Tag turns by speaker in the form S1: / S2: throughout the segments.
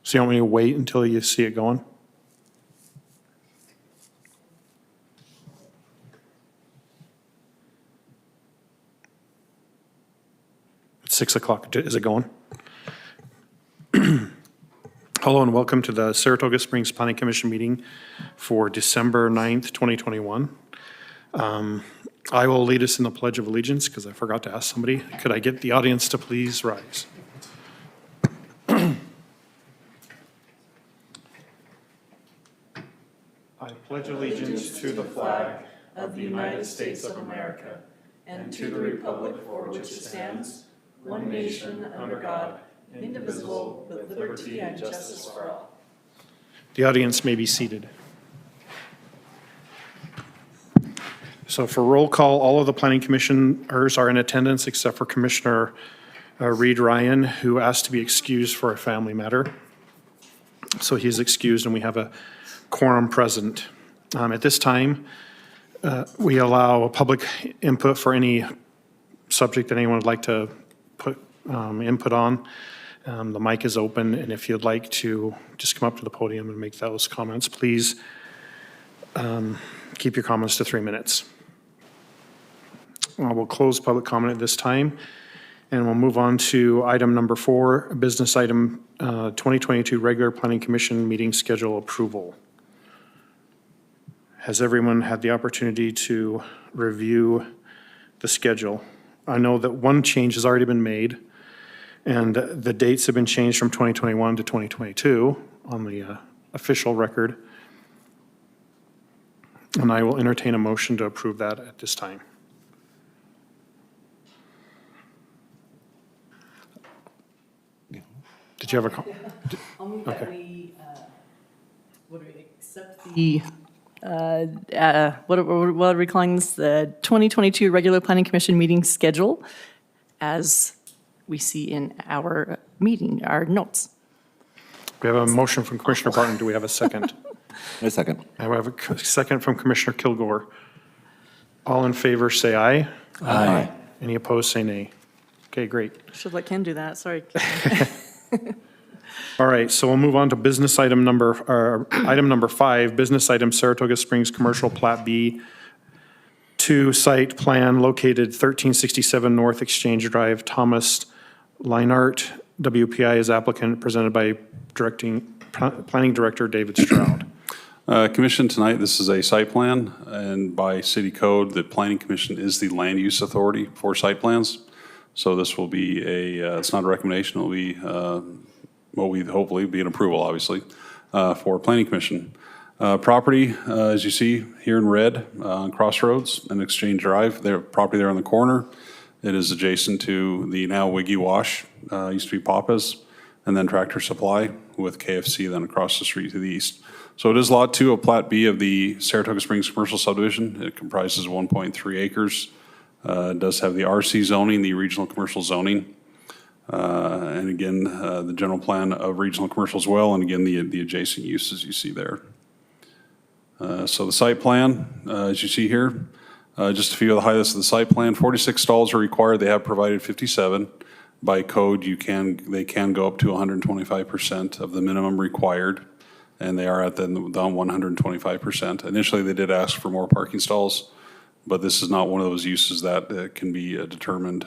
S1: So you want me to wait until you see it going? It's 6 o'clock. Is it going? Hello and welcome to the Saratoga Springs Planning Commission meeting for December 9th, 2021. I will lead us in the Pledge of Allegiance because I forgot to ask somebody. Could I get the audience to please rise? I pledge allegiance to the flag
S2: of the United States of America and to the republic for which it stands, one nation under God, indivisible, with liberty and justice for all.
S1: The audience may be seated. So for roll call, all of the planning commissioners are in attendance except for Commissioner Reed Ryan, who asked to be excused for a family matter. So he is excused and we have a quorum present. At this time, we allow public input for any subject that anyone would like to put input on. The mic is open, and if you'd like to just come up to the podium and make those comments, please keep your comments to 3 minutes. We'll close public comment at this time, and we'll move on to item number 4, business item 2022 regular planning commission meeting schedule approval. Has everyone had the opportunity to review the schedule? I know that one change has already been made, and the dates have been changed from 2021 to 2022 on the official record. And I will entertain a motion to approve that at this time. Did you have a comment?
S2: I'll move
S1: Okay.
S2: that we, accept the, what are we calling this? The 2022 regular planning commission meeting schedule as we see in our meeting, our notes.
S1: We have a motion from Commissioner Barton. Do we have a second?
S3: A second.
S1: I have a second from Commissioner Kilgore. All in favor, say aye.
S3: Aye.
S1: Any opposed, say nay. Okay, great.
S2: Should let Ken do that, sorry.
S1: All right, so we'll move on to business item number 5, business item Saratoga Springs Commercial Plat B 2 site plan located 1367 North Exchange Drive, Thomas Leinart, WPI is applicant, presented by Planning Director David Stroud.
S4: Commission, tonight this is a site plan, and by city code, the Planning Commission is the land use authority for site plans. So this will be it's not a recommendation, it will be what we hopefully be an approval, obviously, for Planning Commission. Property, as you see here in red, on Crossroads and Exchange Drive, their property there on the corner. It is adjacent to the now Wiggy Wash, used to be Papa's, and then Tractor Supply with KFC then across the street to the east. So it is Lot 2 of Plat B of the Saratoga Springs Commercial Subdivision. It comprises 1.3 acres. It does have the RC zoning, the regional commercial zoning. And again, the general plan of regional commercial as well, and again, the adjacent uses you see there. So the site plan, as you see here, just a few of the highlights of the site plan. 46 stalls are required. They have provided 57. By code, they can go up to 125% of the minimum required, and they are at the 125%. Initially, they did ask for more parking stalls, but this is not one of those uses that can be determined,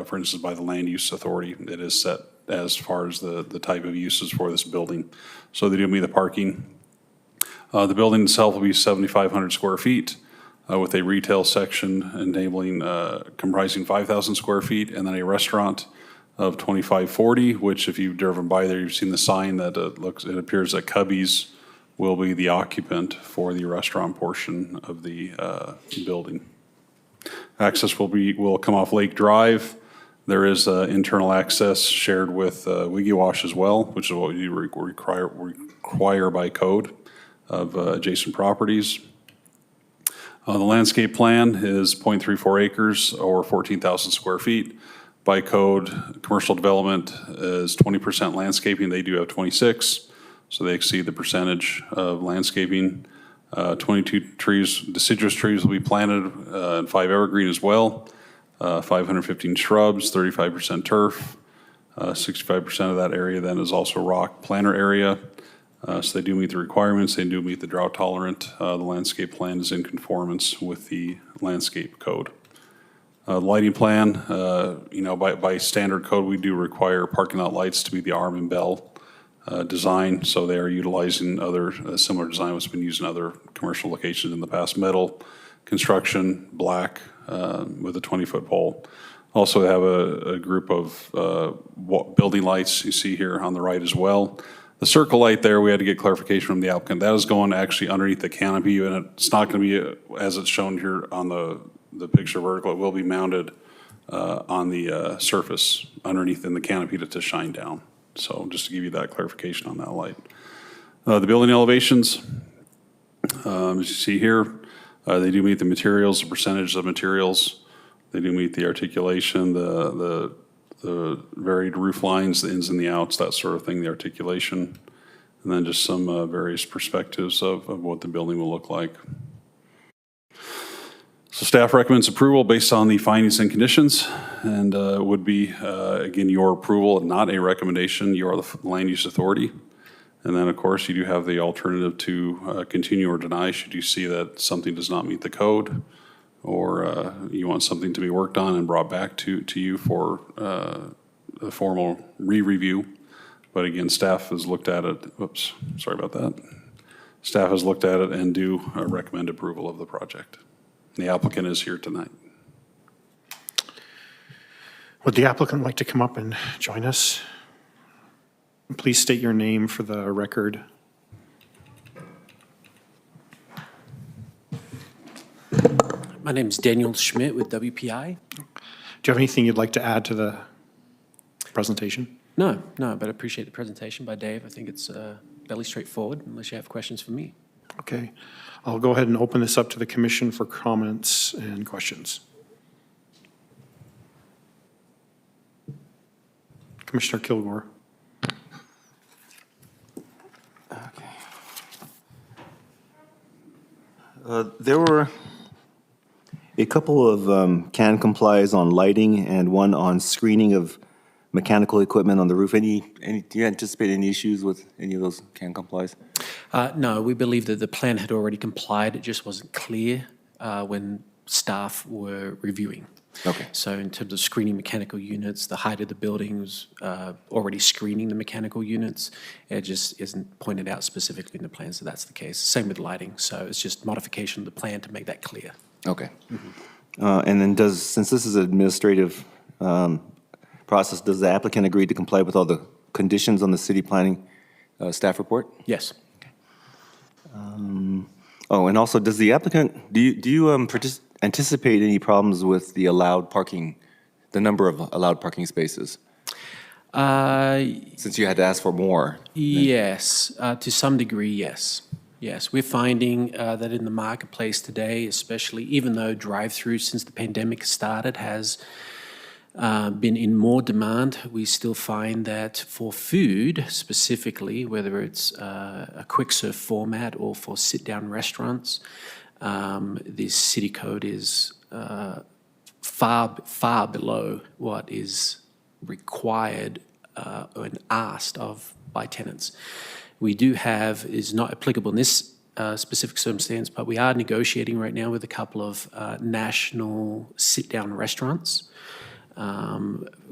S4: for instance, by the land use authority. It is set as far as the type of uses for this building. So they do meet the parking. The building itself will be 7,500 square feet with a retail section enabling comprising 5,000 square feet, and then a restaurant of 2,540, which if you've driven by there, you've seen the sign that it appears that Cubby's will be the occupant for the restaurant portion of the building. Access will come off Lake Drive. There is internal access shared with Wiggy Wash as well, which is what you require by code of adjacent properties. The landscape plan is 0.34 acres or 14,000 square feet. By code, commercial development is 20% landscaping. They do have 26, so they exceed the percentage of landscaping. 22 trees, deciduous trees will be planted, and 5 evergreen as well. 515 shrubs, 35% turf. 65% of that area then is also rock planter area. So they do meet the requirements, they do meet the drought tolerant. The landscape plan is in conformance with the landscape code. Lighting plan, by standard code, we do require parking lot lights to be the arm and bell design. So they are utilizing other similar design that's been used in other commercial locations in the past. Metal construction, black with a 20-foot pole. Also have a group of building lights you see here on the right as well. The circle light there, we had to get clarification from the applicant. That is going actually underneath the canopy, and it's not going to be, as it's shown here on the picture vertical, it will be mounted on the surface underneath in the canopy to shine down. So just to give you that clarification on that light. The building elevations, as you see here, they do meet the materials, the percentage of materials. They do meet the articulation, the varied roof lines, the ins and the outs, that sort of thing, the articulation, and then just some various perspectives of what the building will look like. So staff recommends approval based on the findings and conditions, and it would be, again, your approval, not a recommendation. You are the land use authority. And then, of course, you do have the alternative to continue or deny should you see that something does not meet the code, or you want something to be worked on and brought back to you for a formal re-review. But again, staff has looked at it. Whoops, sorry about that. Staff has looked at it and do recommend approval of the project. The applicant is here tonight.
S1: Would the applicant like to come up and join us? Please state your name for the record.
S3: My name is Daniel Schmidt with WPI.
S1: Do you have anything you'd like to add to the presentation?
S3: No, but I appreciate the presentation by Dave. I think it's fairly straightforward, unless you have questions for me.
S1: Okay. I'll go ahead and open this up to the commission for comments and questions. Commissioner Kilgore.
S5: There were a couple of can complies on lighting and one on screening of mechanical equipment on the roof. Do you anticipate any issues with any of those can complies?
S3: No, we believe that the plan had already complied. It just wasn't clear when staff were reviewing.
S5: Okay.
S3: So in terms of screening mechanical units, the height of the building was already screening the mechanical units. It just isn't pointed out specifically in the plan, so that's the case. Same with lighting. So it's just modification of the plan to make that clear.
S5: Okay. And then since this is an administrative process, does the applicant agree to comply with all the conditions on the city planning staff report?
S3: Yes.
S5: Oh, and also, does the applicant, do you anticipate any problems with the the number of allowed parking spaces? Since you had to ask for more.
S3: Yes, to some degree, yes. Yes, we're finding that in the marketplace today, especially even though drive-through since the pandemic started has been in more demand, we still find that for food specifically, whether it's a quick serve format or for sit-down restaurants, the city code is far below what is required and asked of by tenants. We do have, is not applicable in this specific circumstance, but we are negotiating right now with a couple of national sit-down restaurants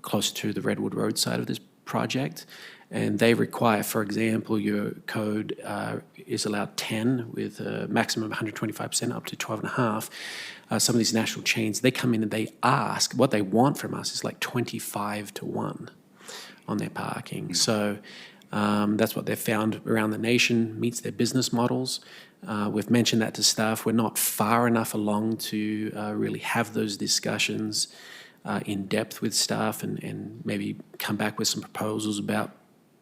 S3: close to the Redwood Road side of this project. And they require, for example, your code is allowed 10 with a maximum of 125% up to 12.5. Some of these national chains, they come in and they ask, what they want from us is like 25-1 on their parking. So that's what they've found around the nation, meets their business models. We've mentioned that to staff. We're not far enough along to really have those discussions in depth with staff and maybe come back with some proposals about,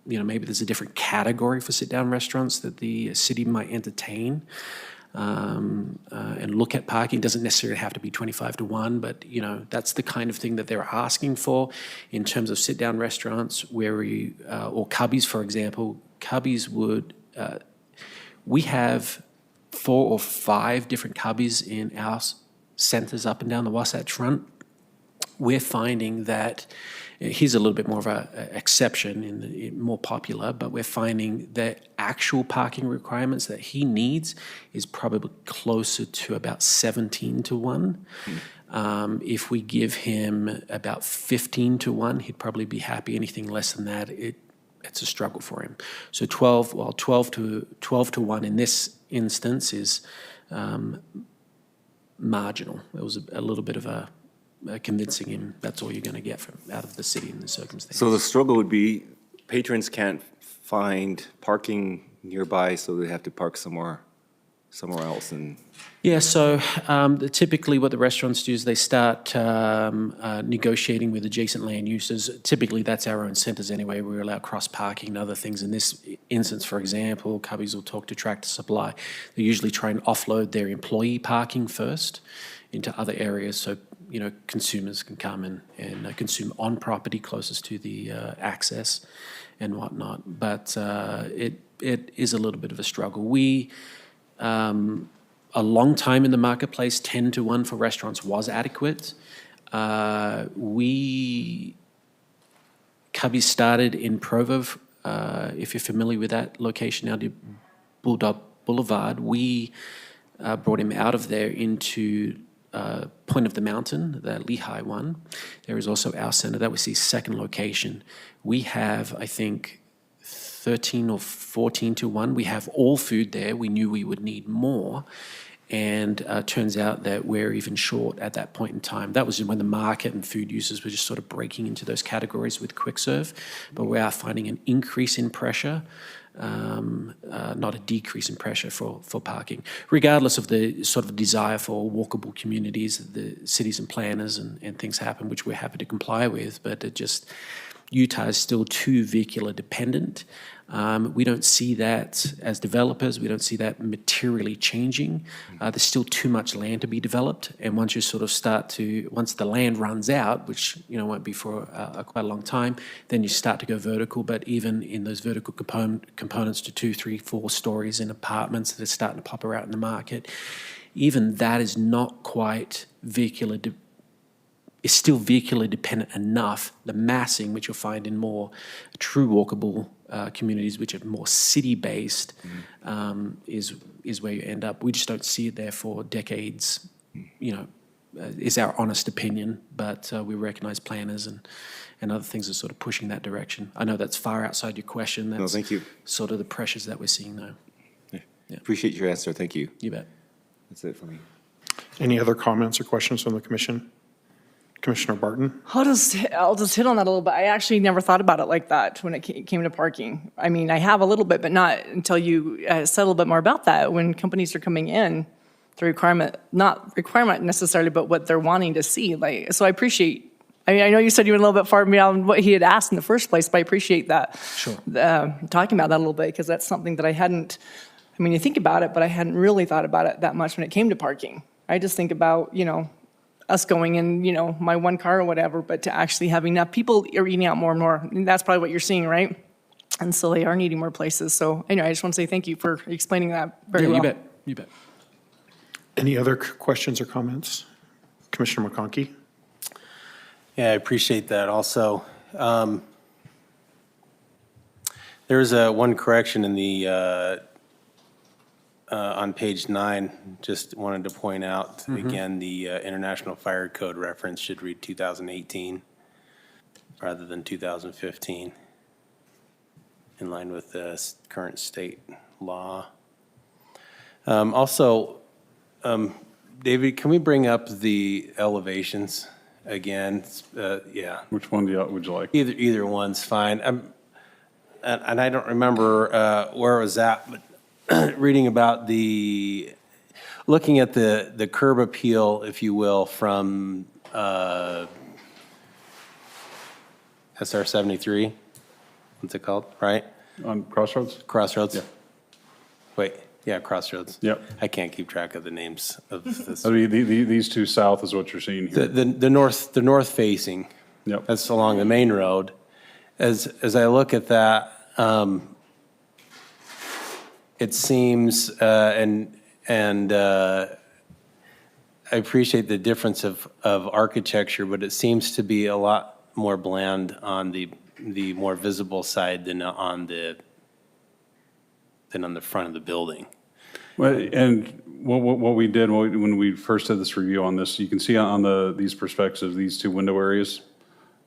S3: maybe there's a different category for sit-down restaurants that the city might entertain and look at parking. It doesn't necessarily have to be 25-1, but, that's the kind of thing that they're asking for in terms of sit-down restaurants where or Cubbies, for example. Cubbies would, we have 4 or 5 different Cubbies in our centres up and down the Wasatch Front. we're finding that he's a little bit more of an exception, more popular, but we're finding that actual parking requirements that he needs is probably closer to about 17 to 1. If we give him about 15 to 1, he'd probably be happy. Anything less than that, it's a struggle for him. So 12 to 1 in this instance is marginal. It was a little bit of a convincing him that's all you're going to get out of the city in this circumstance.
S5: So the struggle would be patrons can't find parking nearby, so they have to park somewhere else. And
S3: Yeah, so typically what the restaurants do is they start negotiating with adjacent land uses. Typically, that's our own centres anyway. We allow cross-parking and other things. In this instance, for example, Cubbies will talk to Tractor Supply. They usually try and offload their employee parking first into other areas so consumers can come and consume on property closest to the access and whatnot. But it is a little bit of a struggle. We a long time in the marketplace, 10 to 1 for restaurants was adequate. Cubbies started in Provo, if you're familiar with that location now, the Bulldog Boulevard. We brought him out of there into Point of the Mountain, the Lehigh one. There is also our center. That was his second location. We have, I think, 13 or 14 to 1. We have all food there. We knew we would need more. And turns out that we're even short at that point in time. That was when the market and food users were just sort of breaking into those categories with quick serve. But we are finding an increase in pressure, not a decrease in pressure for parking, regardless of the sort of desire for walkable communities that the cities and planners and things happen, which we're happy to comply with. But Utah is still too vehicular dependent. We don't see that as developers. We don't see that materially changing. There's still too much land to be developed. And once you sort of once the land runs out, which won't be for quite a long time, then you start to go vertical. But even in those vertical components to 2, 3, 4 stories in apartments that are starting to pop out in the market, even that is not quite is still vehicular dependent enough. The massing, which you'll find in more true walkable communities, which are more city-based, is where you end up. We just don't see it there for decades, is our honest opinion, but we recognize planners and other things are sort of pushing that direction. I know that's far outside your question. That's
S5: No, thank you.
S3: Sort of the pressures that we're seeing now.
S5: Yeah. Appreciate your answer. Thank you.
S3: You bet.
S5: That's it for me.
S1: Any other comments or questions from the commission? Commissioner Barton?
S2: I'll just hit on that a little bit. I actually never thought about it like that when it came to parking. I mean, I have a little bit, but not until you said a little bit more about that. When companies are coming in, the not requirement necessarily, but what they're wanting to see. So I appreciate, I know you said you went a little bit far beyond what he had asked in the first place, but I appreciate that.
S3: Sure.
S2: Talking about that a little bit, because that's something that I hadn't, you think about it, but I hadn't really thought about it that much when it came to parking. I just think about, us going in, my one car or whatever, but to actually having enough. People are eating out more and more. And that's probably what you're seeing, right? And so they are needing more places. So anyway, I just want to say thank you for explaining that very well.
S3: You bet.
S1: Any other questions or comments? Commissioner McConkey?
S6: Yeah, I appreciate that also. There's one correction in the on page 9, just wanted to point out, again, the International Fire Code reference should read 2018 rather than 2015, in line with the current state law. Also, David, can we bring up the elevations again? Yeah.
S4: Which one would you like?
S6: Either one's fine. And I don't remember where it was at, but reading about looking at the curb appeal, if you will, from SR 73. What's it called? Right?
S4: On Crossroads?
S6: Crossroads.
S4: Yeah.
S6: Wait. Yeah, Crossroads.
S4: Yep.
S6: I can't keep track of the names of this.
S4: I mean, these two south is what you're seeing here.
S6: The north facing.
S4: Yep.
S6: That's along the main road. As I look at that, it seems, and I appreciate the difference of architecture, but it seems to be a lot more bland on the more visible side than on the front of the building.
S4: Well, and what we did when we first did this review on this, you can see on these perspectives, these two window areas,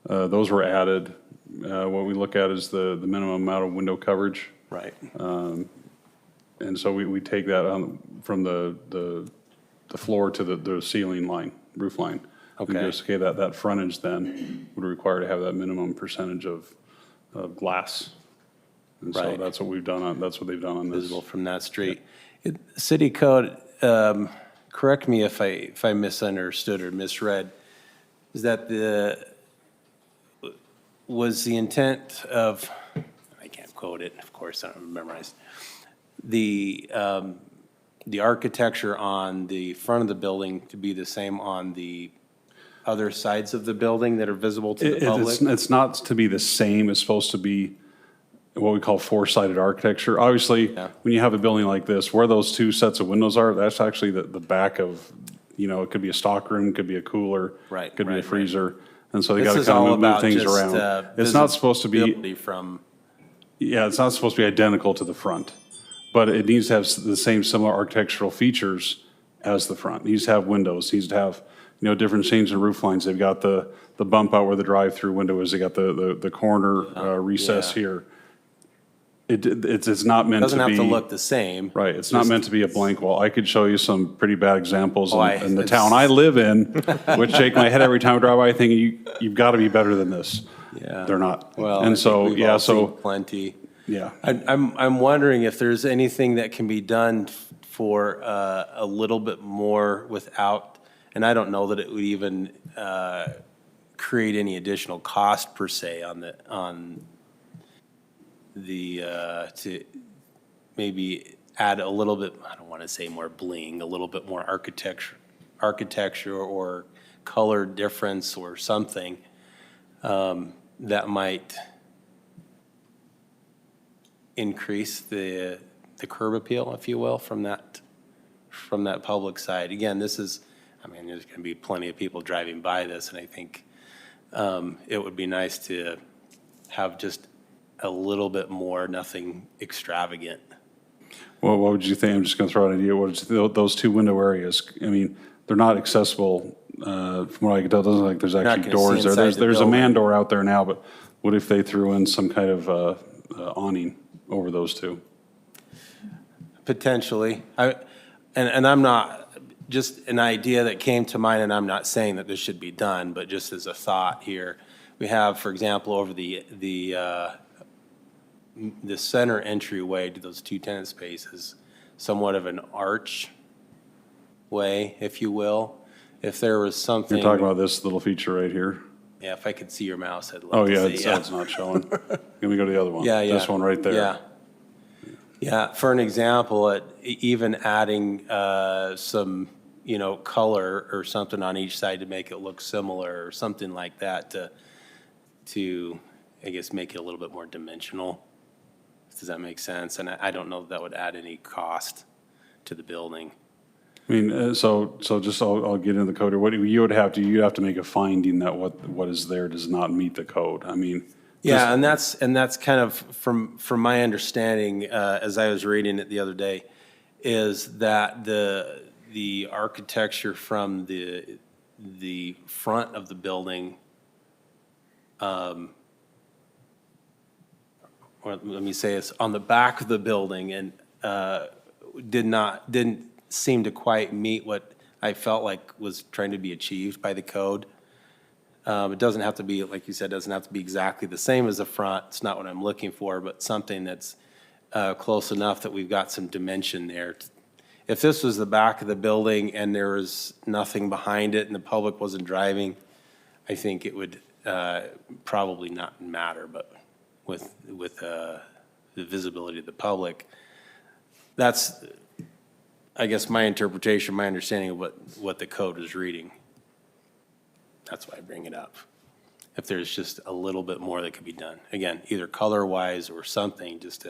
S4: those were added. What we look at is the minimum amount of window coverage.
S6: Right.
S4: And so we take that from the floor to the ceiling line, roof line.
S6: Okay.
S4: And just, okay, that frontage then would require to have that minimum percentage of glass. And so
S6: Right.
S4: that's what we've done that's what they've done on this.
S6: Visible from that street. City code, correct me if I misunderstood or misread, is that was the intent of, I can't quote it, of course, I don't memorize, the architecture on the front of the building to be the same on the other sides of the building that are visible to the public?
S4: It's not to be the same, it's supposed to be what we call four-sided architecture. Obviously,
S6: Yeah.
S4: when you have a building like this, where those two sets of windows are, that's actually the back of, it could be a stock room, could be a cooler.
S6: Right,
S4: Could be a
S6: right,
S4: freezer. And so they
S6: This
S4: gotta
S6: is
S4: kind
S6: all
S4: of move
S6: about
S4: things
S6: just,
S4: around. It's not supposed to be,
S6: visibility from,
S4: yeah, it's not supposed to be identical to the front, but it needs to have the same similar architectural features as the front. It needs to have windows, it needs to have, different changes in roof lines. They've got the bump out where the drive-through window is, they got the corner recess
S6: yeah.
S4: here. It's not meant to be.
S6: doesn't have to look the same.
S4: Right, it's not meant to be a blank wall. I could show you some pretty bad examples
S6: Oh,
S4: in the
S6: it's-
S4: town I live in, which shake my head every time I drive by, thinking, you've got to be better than this.
S6: Yeah.
S4: They're not.
S6: Well, I
S4: And
S6: think
S4: so,
S6: we've
S4: yeah,
S6: all
S4: so,
S6: seen plenty.
S4: yeah.
S6: I'm wondering if there's anything that can be done for a little bit more without, and I don't know that it would even create any additional cost per se on the to maybe add a little bit, I don't want to say more bling, a little bit more architecture or color difference or something that might increase the curb appeal, if you will, from that public side. Again, this is, there's going to be plenty of people driving by this, and I think it would be nice to have just a little bit more, nothing extravagant.
S4: Well, what would you think? I'm just going to throw out an idea. Those two window areas, they're not accessible, from what I can tell, it doesn't look like there's
S6: not
S4: actually
S6: gonna see
S4: doors there.
S6: inside the
S4: There's a man
S6: building.
S4: door out there now, but what if they threw in some kind of awning over those two?
S6: Potentially. And I'm not, just an idea that came to mind, and I'm not saying that this should be done, but just as a thought here. We have, for example, over the center entryway to those two tenant spaces, somewhat of an arch way, if you will. If there was something.
S4: You're talking about this little feature right here?
S6: Yeah, if I could see your mouse, I'd
S4: Oh,
S6: love
S4: yeah,
S6: to see.
S4: it's not showing. Let me go to the other one.
S6: Yeah, yeah.
S4: This one right there.
S6: Yeah. Yeah, for an example, even adding some, color or something on each side to make it look similar or something like that to, I guess, make it a little bit more dimensional. Does that make sense? And I don't know if that would add any cost to the building.
S4: So just I'll get into the code here. What you'd have to make a finding that what is there does not meet the code.
S6: Yeah, and that's kind of from my understanding, as I was reading it the other day, is that the architecture from the front of the building, or let me say this, on the back of the building, and didn't seem to quite meet what I felt like was trying to be achieved by the code. It doesn't have to be, like you said, doesn't have to be exactly the same as the front. It's not what I'm looking for, but something that's close enough that we've got some dimension there. If this was the back of the building and there was nothing behind it and the public wasn't driving, I think it would probably not matter, but with the visibility of the public, that's, I guess, my interpretation, my understanding of what the code is reading. That's why I bring it up. If there's just a little bit more that could be done. Again, either color-wise or something, just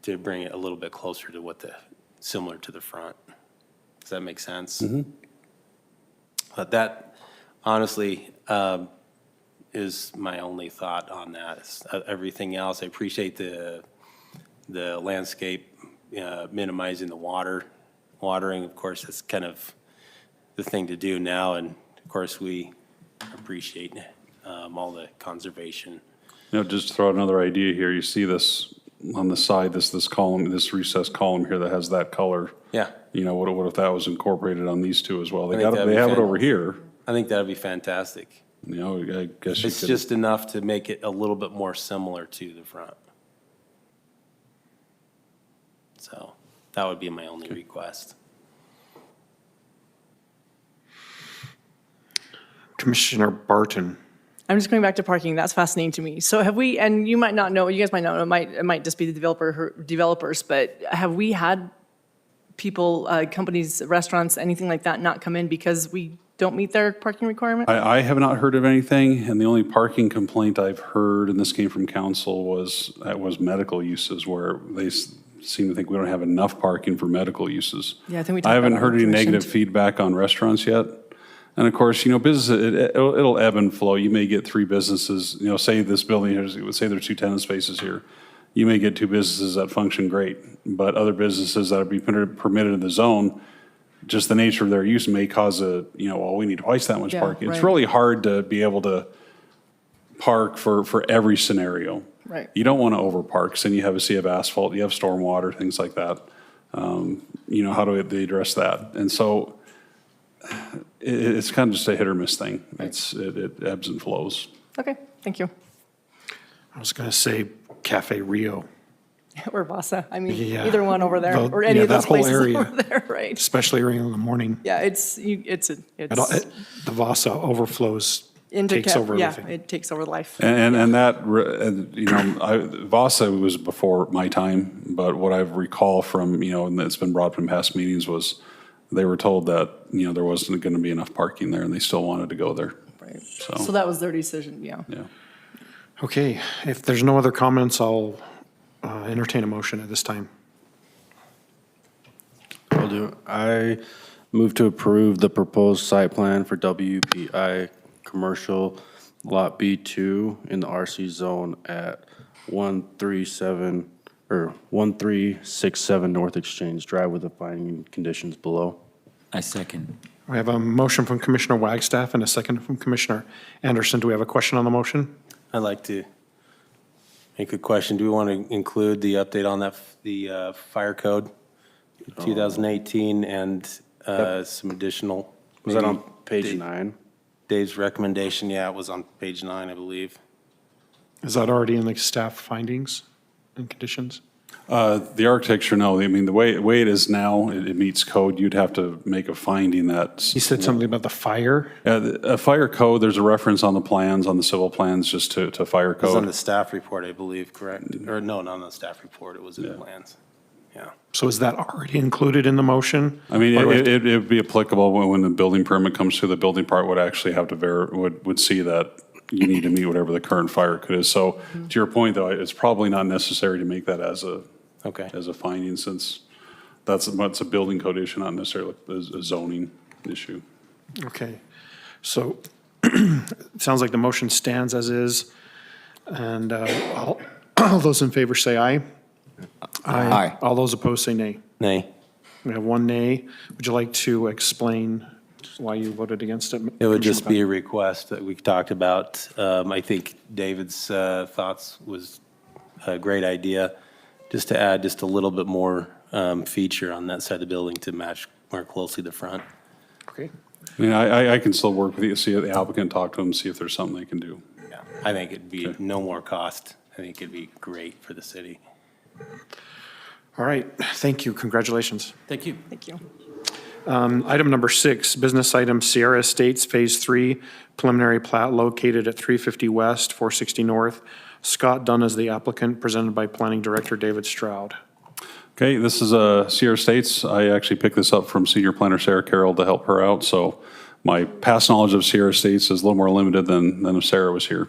S6: to bring it a little bit closer to similar to the front. Does that make sense?
S4: Mm-hmm.
S6: But that, honestly, is my only thought on that. Everything else, I appreciate the landscape, minimizing the watering. Of course, that's kind of the thing to do now, and of course, we appreciate all the conservation.
S4: Just to throw out another idea here, you see this on the side, this column, this recessed column here that has that color.
S6: Yeah.
S4: What if that was incorporated on these two as well? They
S6: I think that'd be
S4: have it
S6: fan-
S4: over here,
S6: I think that'd be fantastic.
S4: I guess you
S6: It's
S4: could.
S6: just enough to make it a little bit more similar to the front. So that would be my only request.
S1: Commissioner Barton.
S2: I'm just going back to parking. That's fascinating to me. So have we, and you might not know, you guys might not know, it might just be the developers, but have we had people, companies, restaurants, anything like that not come in because we don't meet their parking requirement?
S4: I have not heard of anything, and the only parking complaint I've heard, and this came from council, was medical uses, where they seem to think we don't have enough parking for medical uses.
S2: Yeah, I think we talked
S4: I haven't
S2: about
S4: heard any
S2: commissioned.
S4: negative feedback on restaurants yet. And of course, business, it'll ebb and flow. You may get three businesses, say this building, say there's 2 tenant spaces here. You may get 2 businesses that function great, but other businesses that would be permitted in the zone, just the nature of their use may cause we need twice that much
S2: Yeah,
S4: parking. It's
S2: right.
S4: really hard to be able to park for every scenario.
S2: Right.
S4: You don't want to overpark, because then you have a sea of asphalt, you have stormwater, things like that. How do they address that? And so it's kind of just a hit or miss thing. It ebbs and flows.
S2: Okay, thank you.
S1: I was going to say Cafe Rio,
S2: Or Vasa, I mean,
S1: Yeah.
S2: either one over there,
S1: The-
S2: or any
S1: yeah,
S2: of those
S1: that whole
S2: places
S1: area.
S2: over there, right?
S1: especially early in the morning.
S2: Yeah,
S1: The Vasa overflows,
S2: into
S1: takes over
S2: yeah,
S1: everything.
S2: it takes over life.
S4: And that, Vasa was before my time, but what I recall from, and it's been brought up in past meetings, was they were told that, there wasn't going to be enough parking there, and they still wanted to go there.
S2: Right.
S4: So-
S2: So that was their decision, yeah.
S4: Yeah.
S1: Okay, if there's no other comments, I'll entertain a motion at this time.
S7: Will do. I move to approve the proposed site plan for WPI Commercial Lot B2 in the RC zone at 1367 North Exchange Drive with the finding conditions below.
S8: I second.
S1: We have a motion from Commissioner Wagstaff and a second from Commissioner Anderson. Do we have a question on the motion?
S6: I'd like to make a question. Do we want to include the update on the fire code, 2018, and some additional?
S7: Was that on
S6: maybe
S7: page 9?
S6: Dave's recommendation, yeah, it was on page 9, I believe.
S1: Is that already in the staff findings and conditions?
S4: The architecture, no, the way it is now, it meets code. You'd have to make a finding that.
S1: You said something about the fire?
S4: A fire code, there's a reference on the plans, on the civil plans, just to fire
S6: It was on
S4: code.
S6: the staff report, I believe, correct? Or no, not on the staff report, it was in the plans. Yeah.
S1: So is that already included in the motion?
S4: I mean,
S1: Or do we have to-
S4: it'd be applicable when the building permit comes through. The building part would actually have to would see that you need to meet whatever the current fire code is. So to your point, though, it's probably not necessary to make that as a finding, since that's a building code issue, not necessarily a zoning issue.
S1: Okay, so it sounds like the motion stands as is, and all those in favor say aye.
S8: Aye.
S1: All those opposed say nay.
S6: Nay.
S1: We have one nay. Would you like to explain why you voted against it?
S6: It would just be a request that we talked about. I think David's thoughts was a great idea, just to add just a little bit more feature on that side of the building to match more closely the front.
S1: Okay,
S4: I mean, I can still work with you, see the applicant, talk to them, see if there's something they can do.
S6: Yeah, I think it'd be no more cost. I think it'd be great for the city.
S1: all right, thank you, congratulations.
S3: Thank you.
S2: Thank you.
S1: Item number 6, business item Sierra Estates Phase 3, preliminary plat located at 350 West, 460 North. Scott Dunn is the applicant, presented by Planning Director David Stroud.
S4: Okay, this is Sierra Estates. I actually picked this up from Senior Planner Sarah Carroll to help her out, so my past knowledge of Sierra Estates is a little more limited than if Sarah was here.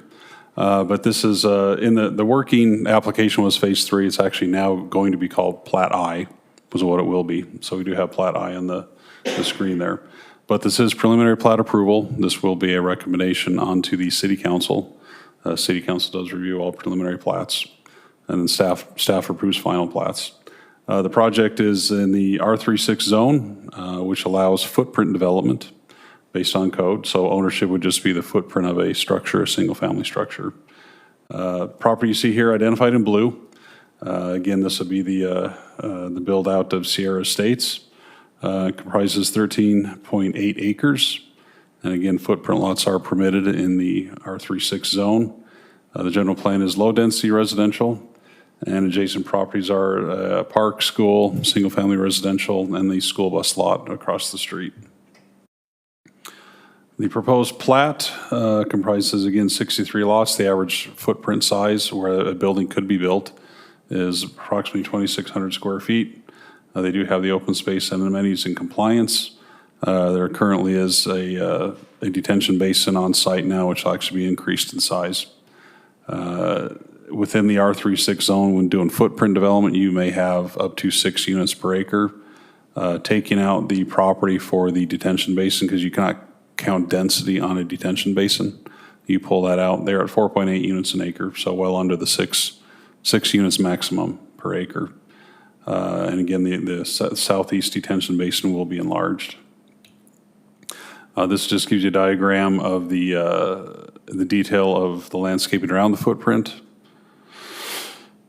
S4: But this is, in the working application was Phase 3. It's actually now going to be called Plat I, was what it will be. So we do have Plat I on the screen there. But this is preliminary plat approval. This will be a recommendation onto the city council. City council does review all preliminary plats, and then staff approves final plats. The project is in the R36 zone, which allows footprint development based on code. So ownership would just be the footprint of a structure, a single-family structure. Property you see here identified in blue. Again, this would be the build-out of Sierra Estates. Comprises 13.8 acres. And again, footprint lots are permitted in the R36 zone. The general plan is low-density residential, and adjacent properties are park, school, single-family residential, and the school bus lot across the street. The proposed plat comprises, again, 63 lots. The average footprint size where a building could be built is approximately 2,600 square feet. They do have the open space and amenities in compliance. There currently is a detention basin on site now, which will actually be increased in size. Within the R36 zone, when doing footprint development, you may have up to 6 units per acre. Taking out the property for the detention basin, because you cannot count density on a detention basin. You pull that out, they're at 4.8 units an acre, so well under the six units maximum per acre. And again, the southeast detention basin will be enlarged. This just gives you a diagram of the detail of the landscaping around the footprint.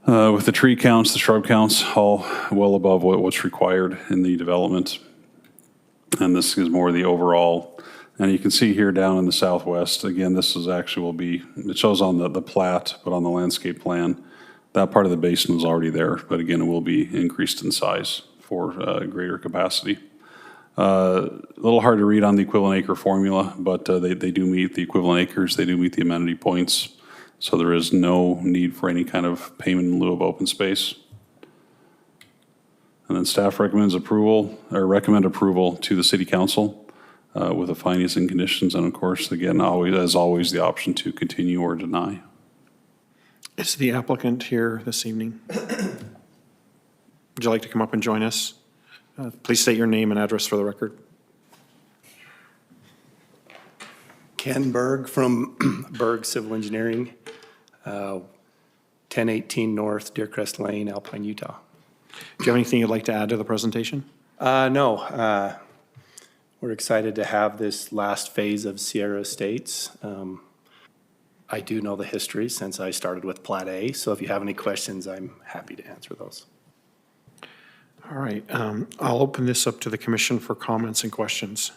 S4: With the tree counts, the shrub counts, all well above what's required in the development. And this is more the overall. And you can see here down in the southwest, again, this is actually will be, it shows on the plat, but on the landscape plan, that part of the basin was already there, but again, it will be increased in size for greater capacity. A little hard to read on the equivalent acre formula, but they do meet the equivalent acres, they do meet the amenity points, so there is no need for any kind of payment in lieu of open space. And then staff recommend approval to the city council with the findings and conditions, and of course, again, as always, the option to continue or deny.
S1: Is the applicant here this evening? Would you like to come up and join us? Please state your name and address for the record.
S9: Ken Berg from Berg Civil Engineering, 1018 North Deercrest Lane, Alpine, Utah.
S1: Do you have anything you'd like to add to the presentation?
S9: No. We're excited to have this last phase of Sierra Estates. I do know the history since I started with Plat A, so if you have any questions, I'm happy to answer those.
S1: All right, I'll open this up to the commission for comments and questions.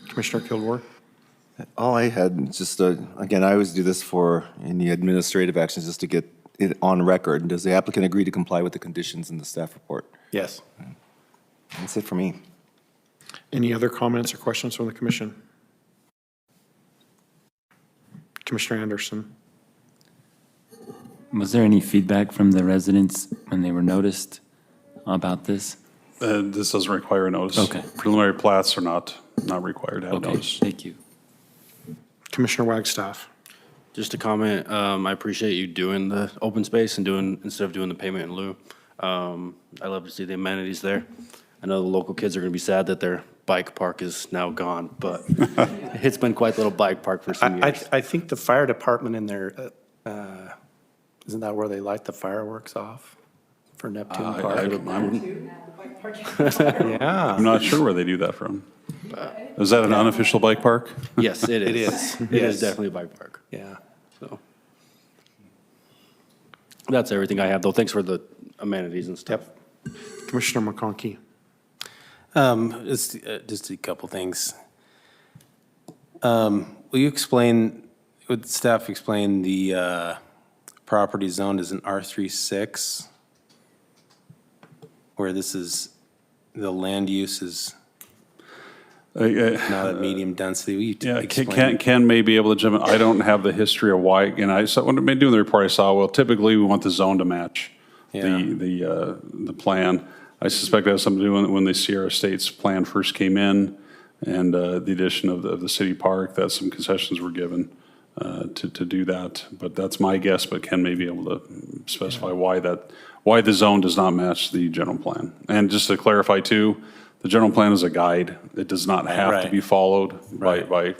S1: Commissioner Kilgore?
S5: All I had, just, again, I always do this for any administrative actions, just to get it on record. Does the applicant agree to comply with the conditions in the staff report?
S9: Yes.
S5: That's it for me.
S1: Any other comments or questions from the commission? Commissioner Anderson?
S8: Was there any feedback from the residents when they were noticed about this?
S4: This doesn't require a notice.
S8: Okay.
S4: Preliminary plats are not required to have
S8: Okay,
S4: notice.
S8: thank you.
S1: Commissioner Wagstaff?
S7: Just a comment, I appreciate you doing the open space and instead of doing the payment in lieu. I love to see the amenities there. I know the local kids are gonna be sad that their bike park is now gone, but it's been quite a little bike park for some years.
S9: I think the fire department in there, isn't that where they light the fireworks off for Neptune Park? Yeah.
S4: I'm not sure where they do that from. Is that an unofficial bike park?
S7: Yes, it is.
S9: It is.
S7: It
S9: Yes.
S7: is definitely a bike park,
S9: Yeah.
S7: so. That's everything I have, though. Thanks for the amenities and stuff.
S1: Commissioner McConkey?
S6: Just a couple things. Will you would staff explain the property zone as an R36? Where this is, the land use is not a medium density. Will you
S4: Yeah,
S6: explain?
S4: Ken may be able to jump in. I don't have the history of why, and I saw, when I doing the report, I saw, well, typically we want the zone to match the plan. I suspect that has something to do when the Sierra Estates plan first came in, and the addition of the city park, that some concessions were given to do that. But that's my guess, but Ken may be able to specify why the zone does not match the general plan. And just to clarify too, the general plan is a guide. It does not have to
S6: Right.
S4: be followed
S6: Right.
S4: by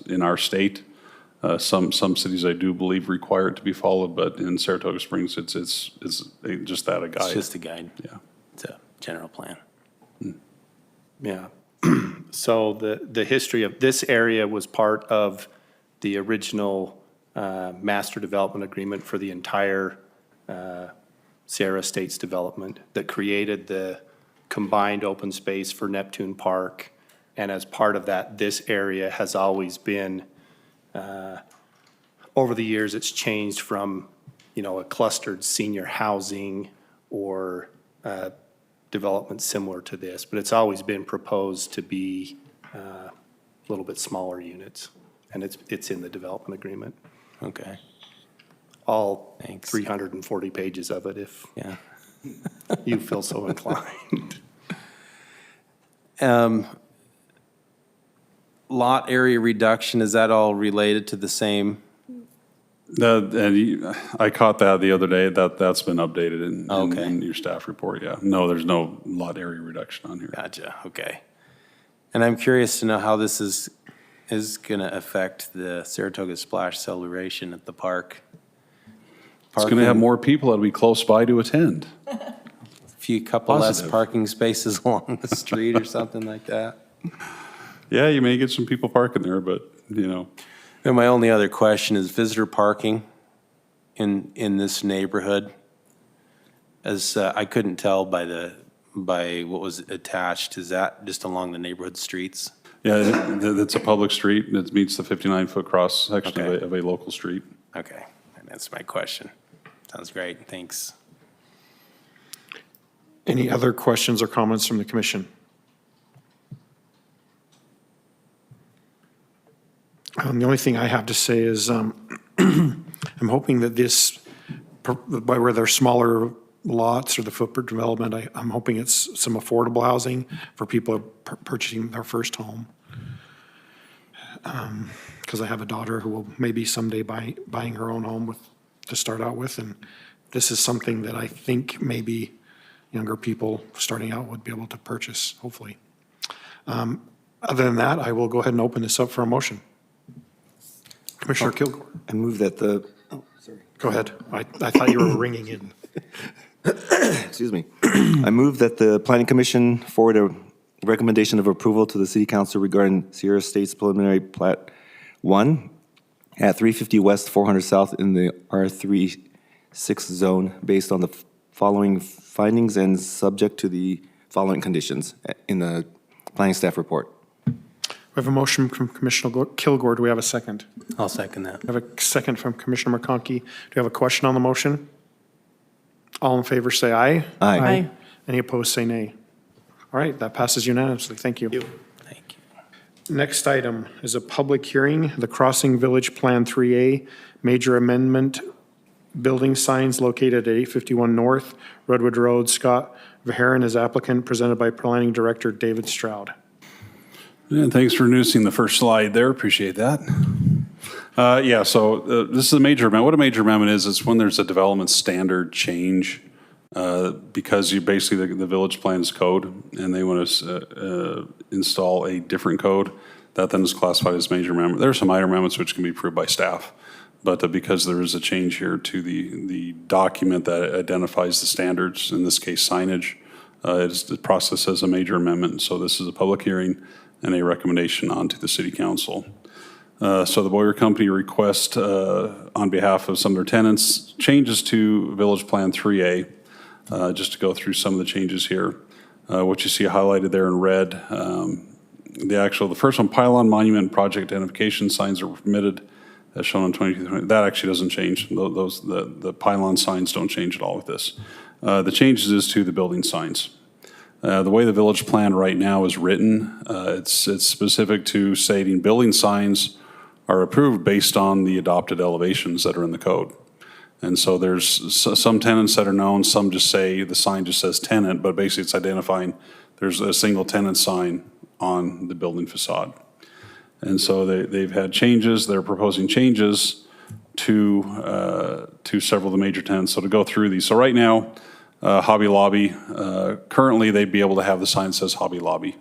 S4: in our state. Some cities I do believe require it to be followed, but in Saratoga Springs, it's just that, a
S6: It's
S4: guide.
S6: just a guide.
S4: Yeah.
S6: It's a general plan.
S9: Yeah. So the history of this area was part of the original master development agreement for the entire Sierra Estates development that created the combined open space for Neptune Park. And as part of that, this area has always been, over the years, it's changed from, a clustered senior housing or development similar to this, but it's always been proposed to be a little bit smaller units, and it's in the development agreement.
S6: Okay,
S9: All
S6: Thanks.
S9: 340 pages of it, if
S6: yeah.
S9: you feel so inclined.
S6: Lot area reduction, is that all related to the same?
S4: I caught that the other day, that's been updated
S6: Okay.
S4: in your staff report, yeah. No, there's no lot area reduction on here.
S6: Gotcha, okay. And I'm curious to know how this is going to affect the Saratoga Splash celebration at the park.
S4: It's going to have more people that'll be close by to attend.
S6: Couple less
S4: Positive.
S6: parking spaces along the street or something like that.
S4: Yeah, you may get some people parking there, but,
S6: And my only other question is visitor parking in this neighborhood. As I couldn't tell by what was attached, is that just along the neighborhood streets?
S4: yeah, it's a public street. It meets the 59-foot cross section
S6: Okay.
S4: of a local street.
S6: Okay, that's my question. Sounds great, thanks.
S1: Any other questions or comments from the commission? The only thing I have to say is I'm hoping that this, where there's smaller lots or the footprint development, I'm hoping it's some affordable housing for people purchasing their first home. Because I have a daughter who will maybe someday buying her own home to start out with, and this is something that I think maybe younger people starting out would be able to purchase, hopefully. Other than that, I will go ahead and open this up for a motion. Commissioner Kilgore,
S5: I move that the,
S1: go ahead. I thought you were ringing in.
S5: excuse me. I move that the Planning Commission forward a recommendation of approval to the City Council regarding Sierra Estates preliminary Plat 1 at 350 West, 400 South in the R36 zone based on the following findings and subject to the following conditions in the planning staff report.
S1: We have a motion from Commissioner Kilgore. Do we have a second?
S6: I'll second that.
S1: We have a second from Commissioner McConkey. Do you have a question on the motion? All in favor, say aye.
S5: Aye.
S1: Any opposed, say nay. All right, that passes unanimously. Thank you.
S6: Thank you.
S1: Next item is a public hearing, the Crossing Village Plan 3A, major amendment, building signs located at 851 North, Redwood Road. Scott Verheeren is applicant, presented by Planning Director David Stroud.
S4: And thanks for introducing the first slide there. Appreciate that. So this is a major amendment. What a major amendment is, it's when there's a development standard change because you basically, the village plans code, and they want to install a different code. That then is classified as major amendment. There are some minor amendments which can be approved by staff, but because there is a change here to the document that identifies the standards, in this case signage, it's the process as a major amendment. So this is a public hearing and a recommendation on to the City Council. So the Boyer Company request on behalf of some of their tenants changes to Village Plan 3A. Just to go through some of the changes here. What you see highlighted there in red, the first one, pylon monument project identification signs are permitted as shown on 22. That actually doesn't change. The pylon signs don't change at all with this. The changes is to the building signs. The way the village plan right now is written, it's specific to stating building signs are approved based on the adopted elevations that are in the code. And so there's some tenants that are known, some just say, the sign just says tenant, but basically it's identifying there's a single tenant sign on the building facade. And so they've had changes, they're proposing changes to several of the major tenants. So to go through these. So right now, Hobby Lobby, currently they'd be able to have the sign that says Hobby Lobby.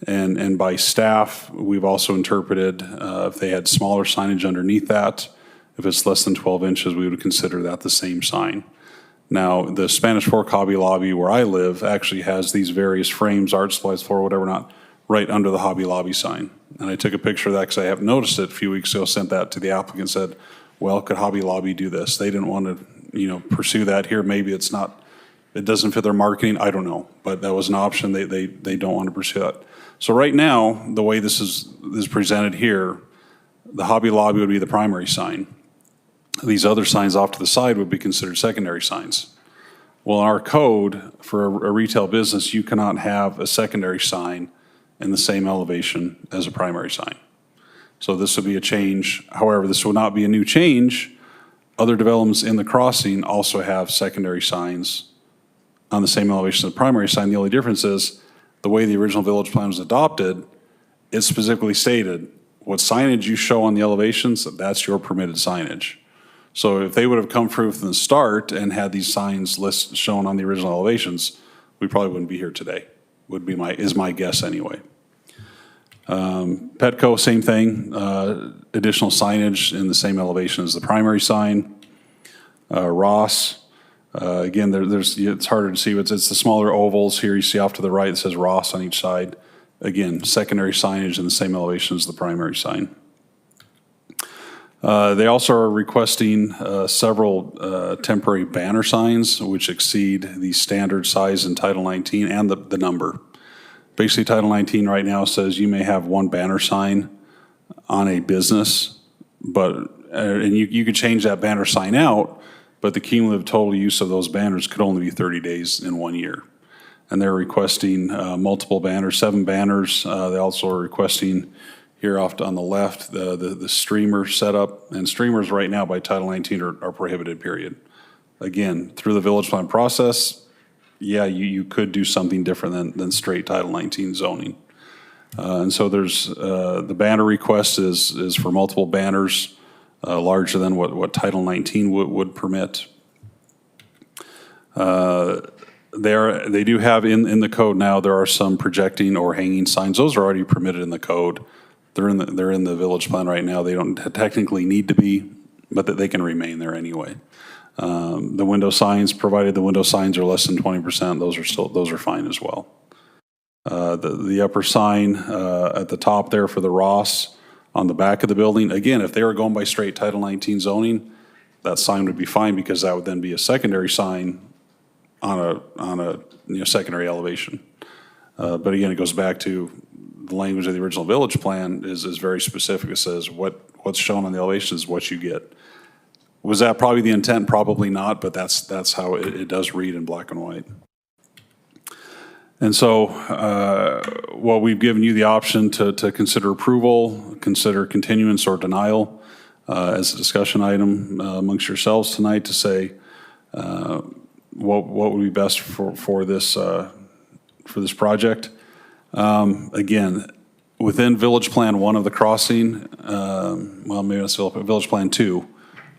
S4: And by staff, we've also interpreted if they had smaller signage underneath that, if it's less than 12 inches, we would consider that the same sign. Now, the Spanish Fork Hobby Lobby where I live actually has these various frames, art supplies, floor, whatever not, right under the Hobby Lobby sign. And I took a picture of that because I have noticed it a few weeks ago, sent that to the applicant, said, well, could Hobby Lobby do this? They didn't want to, pursue that here. Maybe it's not, it doesn't fit their marketing. I don't know. But that was an option. They don't want to pursue that. So right now, the way this is presented here, the Hobby Lobby would be the primary sign. These other signs off to the side would be considered secondary signs. Well, in our code, for a retail business, you cannot have a secondary sign in the same elevation as a primary sign. So this would be a change. However, this would not be a new change. Other developments in the crossing also have secondary signs on the same elevation as the primary sign. The only difference is the way the original village plan was adopted, it specifically stated what signage you show on the elevations, that's your permitted signage. So if they would have come through from the start and had these signs shown on the original elevations, we probably wouldn't be here today, is my guess anyway. Petco, same thing, additional signage in the same elevation as the primary sign. Ross, again, it's harder to see, but it's the smaller ovals here you see off to the right that says Ross on each side. Again, secondary signage in the same elevation as the primary sign. They also are requesting several temporary banner signs which exceed the standard size in Title 19 and the number. Basically, Title 19 right now says you may have one banner sign on a business, and you could change that banner sign out, but the cumulative total use of those banners could only be 30 days in 1 year. And they're requesting multiple banners, 7 banners. They also are requesting here off on the left, the streamer setup, and streamers right now by Title 19 are prohibited, period. Again, through the village plan process, yeah, you could do something different than straight Title 19 zoning. And so there's, the banner request is for multiple banners, larger than what Title 19 would permit. They do have in the code now, there are some projecting or hanging signs. Those are already permitted in the code. They're in the village plan right now. They don't technically need to be, but that they can remain there anyway. The window signs, provided the window signs are less than 20%, those are fine as well. The upper sign at the top there for the Ross on the back of the building, again, if they were going by straight Title 19 zoning, that sign would be fine because that would then be a secondary sign on a secondary elevation. But again, it goes back to the language of the original village plan is very specific. It says what's shown on the elevation is what you get. Was that probably the intent? Probably not, but that's how it does read in black and white. And so while we've given you the option to consider approval, consider continuance or denial as a discussion item amongst yourselves tonight to say what would be best for this project. Again, within Village Plan 1 of the crossing, well, maybe that's Village Plan 2,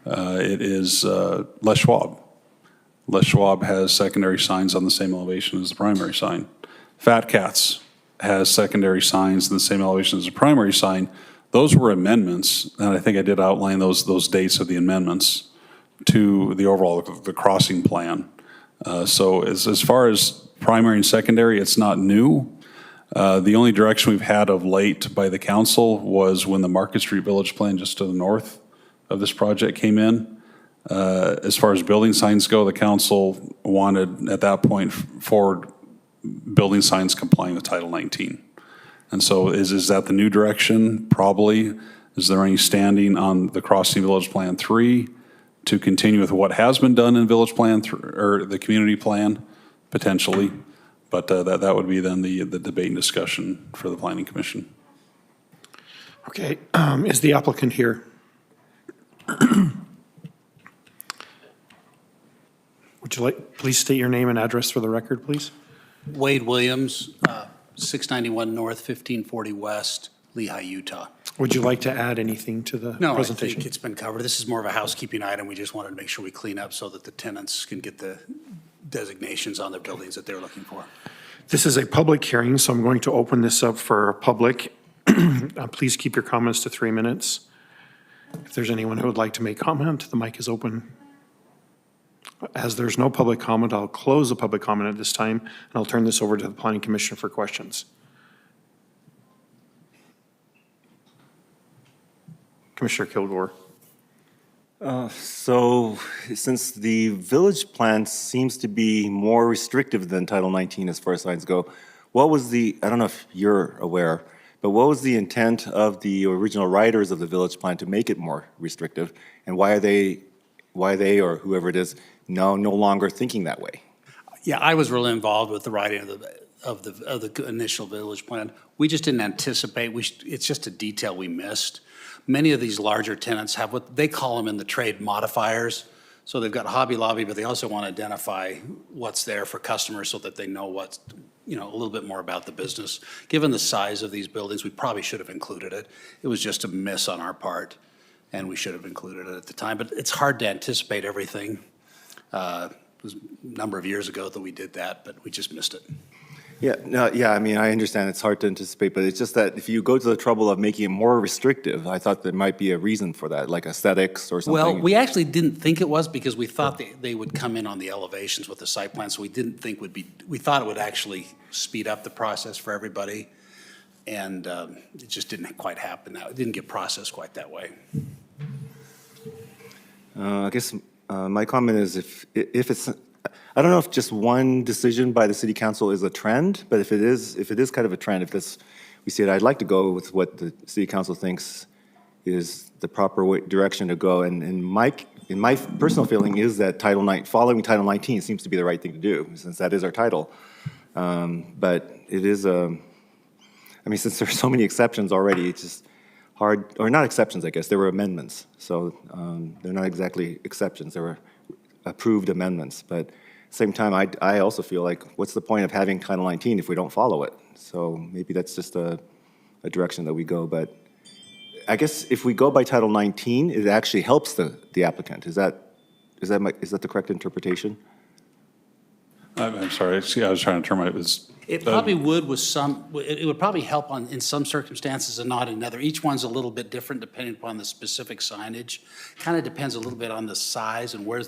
S4: it is Les Schwab. Les Schwab has secondary signs on the same elevation as the primary sign. Fat Cats has secondary signs in the same elevation as the primary sign. Those were amendments, and I think I did outline those dates of the amendments to the overall the crossing plan. So as far as primary and secondary, it's not new. The only direction we've had of late by the council was when the Market Street Village Plan just to the north of this project came in. As far as building signs go, the council wanted at that point forward building signs complying with Title 19. And so is that the new direction? Probably. Is there any standing on the Crossing Village Plan 3 to continue with what has been done in Village Plan or the community plan? Potentially. But that would be then the debate and discussion for the Planning Commission.
S1: Okay, is the applicant here? Would you like, please state your name and address for the record, please?
S10: Wade Williams, 691 North, 1540 West, Lehigh, Utah.
S1: Would you like to add anything to the
S10: No, I
S1: presentation?
S10: think it's been covered. This is more of a housekeeping item. We just wanted to make sure we clean up so that the tenants can get the designations on their buildings that they're looking for.
S1: This is a public hearing, so I'm going to open this up for public. Please keep your comments to 3 minutes. If there's anyone who would like to make comment, the mic is open. As there's no public comment, I'll close the public comment at this time, and I'll turn this over to the Planning Commission for questions. Commissioner Kilgore.
S5: So since the village plan seems to be more restrictive than Title 19 as far as signs go, what was I don't know if you're aware, but what was the intent of the original writers of the village plan to make it more restrictive? And why are they or whoever it is no longer thinking that way?
S10: Yeah, I was really involved with the writing of the initial village plan. We just didn't anticipate, it's just a detail we missed. Many of these larger tenants have what they call them in the trade modifiers. So they've got Hobby Lobby, but they also want to identify what's there for customers so that they know what's, a little bit more about the business. Given the size of these buildings, we probably should have included it. It was just a miss on our part, and we should have included it at the time. But it's hard to anticipate everything. It was a number of years ago that we did that, but we just missed it.
S5: Yeah, no, yeah, I mean, I understand it's hard to anticipate, but it's just that if you go to the trouble of making it more restrictive, I thought there might be a reason for that, like aesthetics or something.
S10: Well, we actually didn't think it was because we thought they would come in on the elevations with the site plan, so we didn't think we thought it would actually speed up the process for everybody, and it just didn't quite happen. It didn't get processed quite that way.
S5: I guess my comment is if it's, I don't know if just one decision by the city council is a trend, but if it is kind of a trend, if we see it, I'd like to go with what the city council thinks is the proper direction to go. And my personal feeling is that following Title 19 seems to be the right thing to do, since that is our title. But it is since there's so many exceptions already, it's just hard, or not exceptions, I guess, there were amendments. So they're not exactly exceptions, they were approved amendments. But at the same time, I also feel like, what's the point of having Title 19 if we don't follow it? So maybe that's just a direction that we go. But I guess if we go by Title 19, it actually helps the applicant. Is that the correct interpretation?
S4: I'm sorry, see, I was trying to turn
S10: It probably would with it would probably help in some circumstances and not in another. Each one's a little bit different depending upon the specific signage. Kind of depends a little bit on the size and where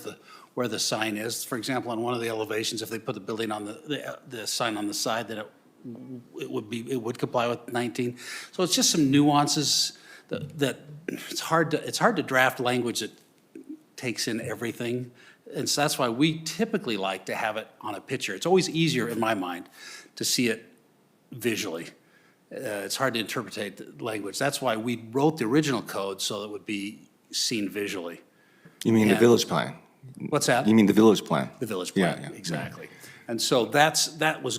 S10: the sign is. For example, on one of the elevations, if they put the building on the sign on the side, then it would comply with 19. So it's just some nuances that it's hard to draft language that takes in everything. And so that's why we typically like to have it on a picture. It's always easier in my mind to see it visually. It's hard to interpret the language. That's why we wrote the original code so that it would be seen visually.
S5: You mean the village plan?
S10: What's that?
S5: You mean the village plan?
S10: The village plan,
S5: Yeah.
S10: exactly. And so that was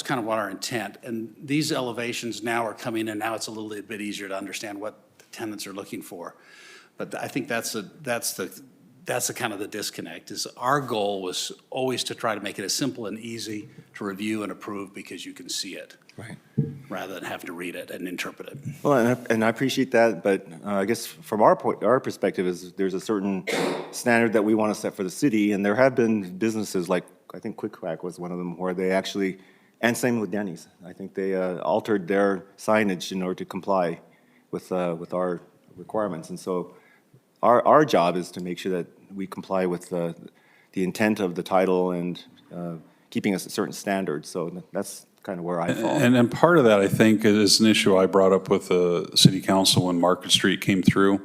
S10: kind of what our intent. And these elevations now are coming in. Now it's a little bit easier to understand what the tenants are looking for. But I think that's the kind of the disconnect. Is our goal was always to try to make it as simple and easy to review and approve because you can see it.
S5: Right.
S10: Rather than have to read it and interpret it.
S5: Well, and I appreciate that, but I guess from our perspective is there's a certain standard that we want to set for the city, and there have been businesses like, I think Quick Quack was one of them, where they actually, and same with Denny's, I think they altered their signage in order to comply with our requirements. And so our job is to make sure that we comply with the intent of the title and keeping us at certain standards. So that's kind of where I fall.
S4: And part of that, I think, is an issue I brought up with the city council when Market Street came through.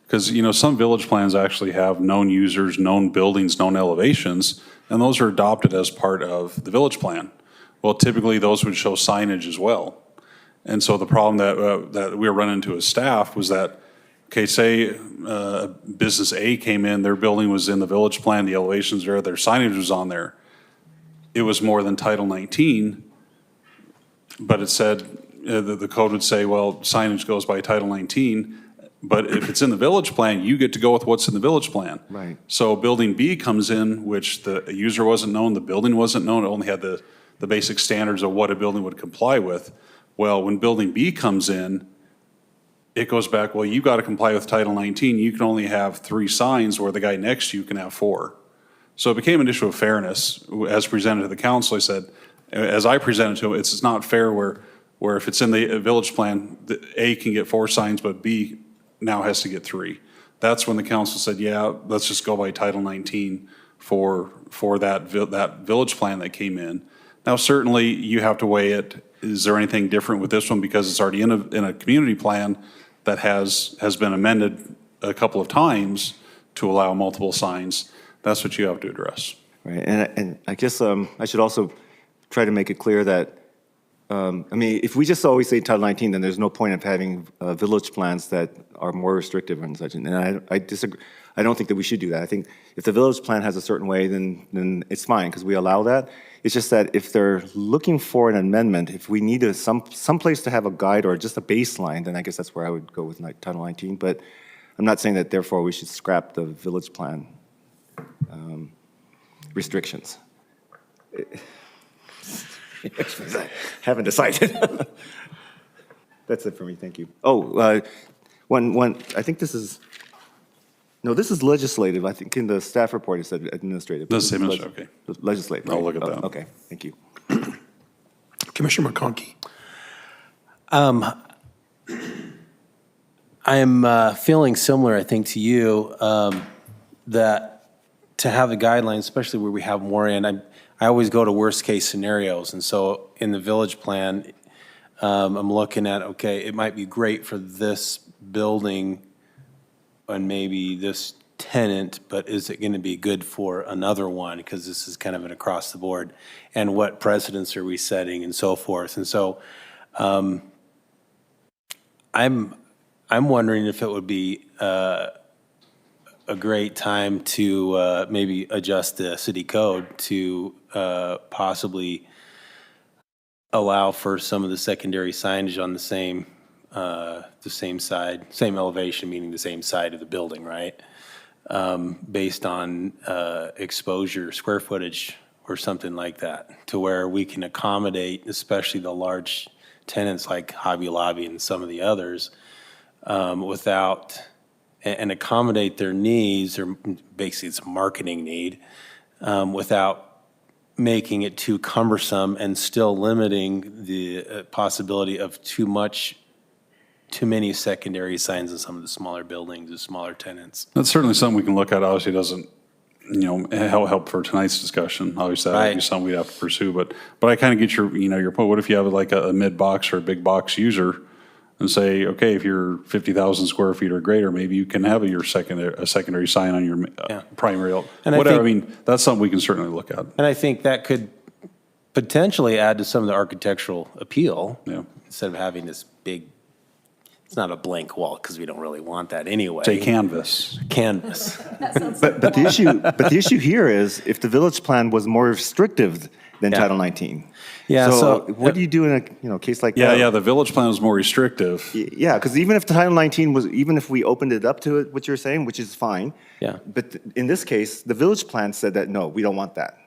S4: Because, some village plans actually have known users, known buildings, known elevations, and those are adopted as part of the village plan. Well, typically those would show signage as well. And so the problem that we were running into as staff was that, okay, say business A came in, their building was in the village plan, the elevations there, their signage was on there. It was more than Title 19, but it said, the code would say, well, signage goes by Title 19, but if it's in the village plan, you get to go with what's in the village plan.
S5: Right.
S4: So building B comes in, which the user wasn't known, the building wasn't known, it only had the basic standards of what a building would comply with. Well, when building B comes in, it goes back, well, you got to comply with Title 19. You can only have 3 signs where the guy next to you can have 4. So it became an issue of fairness. As presented to the council, I said, as I presented to him, it's not fair where if it's in the village plan, the A can get 4 signs, but B now has to get 3. That's when the council said, yeah, let's just go by Title 19 for that village plan that came in. Now, certainly, you have to weigh it. Is there anything different with this one because it's already in a community plan that has been amended a couple of times to allow multiple signs? That's what you have to address.
S5: Right, and I guess I should also try to make it clear that, I mean, if we just always say Title 19, then there's no point of having village plans that are more restrictive and such. And I disagree. I don't think that we should do that. I think if the village plan has a certain way, then it's fine, because we allow that. It's just that if they're looking for an amendment, if we need some place to have a guide or just a baseline, then I guess that's where I would go with Title 19. But I'm not saying that therefore we should scrap the village plan restrictions. Haven't decided. That's it for me, thank you. Oh, I think this is, no, this is legislative. I think in the staff report it said administrative.
S4: This is administrative, okay.
S5: Legislative.
S4: I'll look at that.
S5: Okay, thank you.
S1: Commissioner McConkey.
S6: I'm feeling similar, I think, to you, that to have the guidelines, especially where we have more in, I always go to worst-case scenarios. And so in the village plan, I'm looking at, okay, it might be great for this building and maybe this tenant, but is it going to be good for another one? Because this is kind of an across the board. And what precedents are we setting and so forth? And so I'm wondering if it would be a great time to maybe adjust the city code to possibly allow for some of the secondary signage on the same side, same elevation, meaning the same side of the building, right? Based on exposure, square footage, or something like that, to where we can accommodate, especially the large tenants like Hobby Lobby and some of the others, and accommodate their needs, or basically it's a marketing need, without making it too cumbersome and still limiting the possibility of too many secondary signs in some of the smaller buildings, the smaller tenants.
S4: That's certainly something we can look at. Obviously, it doesn't, help for tonight's discussion. Obviously, that would be something we'd have to pursue. But I kind of get your point. What if you have like a mid-box or a big box user and say, okay, if you're 50,000 square feet or greater, maybe you can have a secondary sign on your primary,
S6: And
S4: whatever. I mean, that's something we can certainly look at.
S6: And I think that could potentially add to some of the architectural appeal.
S4: Yeah.
S6: Instead of having this big, it's not a blank wall, because we don't really want that anyway.
S4: Say canvas.
S6: Canvas.
S5: But the issue here is if the village plan was more restrictive than Title 19.
S6: Yeah,
S5: So
S6: so-
S5: what do you do in a case like that?
S4: Yeah, the village plan is more restrictive.
S5: Yeah, because even if Title 19 was, even if we opened it up to it, what you're saying, which is fine.
S6: Yeah.
S5: But in this case, the village plan said that, no, we don't want that,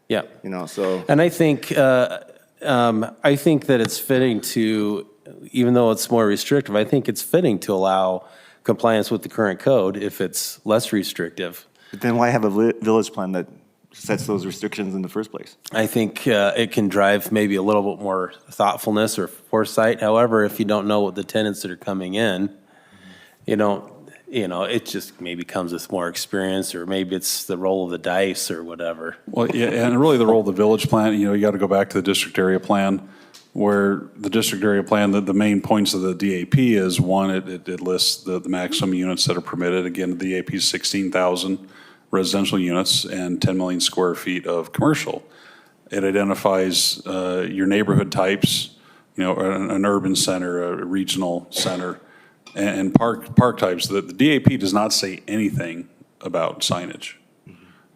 S6: Yeah.
S5: so.
S6: And I think that it's fitting to, even though it's more restrictive, I think it's fitting to allow compliance with the current code if it's less restrictive.
S5: But then why have a village plan that sets those restrictions in the first place?
S6: I think it can drive maybe a little bit more thoughtfulness or foresight. However, if you don't know what the tenants that are coming in, it just maybe comes with more experience, or maybe it's the roll of the dice or whatever.
S4: Well, yeah, and really the role of the village plan, you got to go back to the district area plan, where the district area plan, the main points of the DAP is, one, it lists the maximum units that are permitted. Again, the DAP is 16,000 residential units and 10 million square feet of commercial. It identifies your neighborhood types, an urban center, a regional center, and park types. The DAP does not say anything about signage.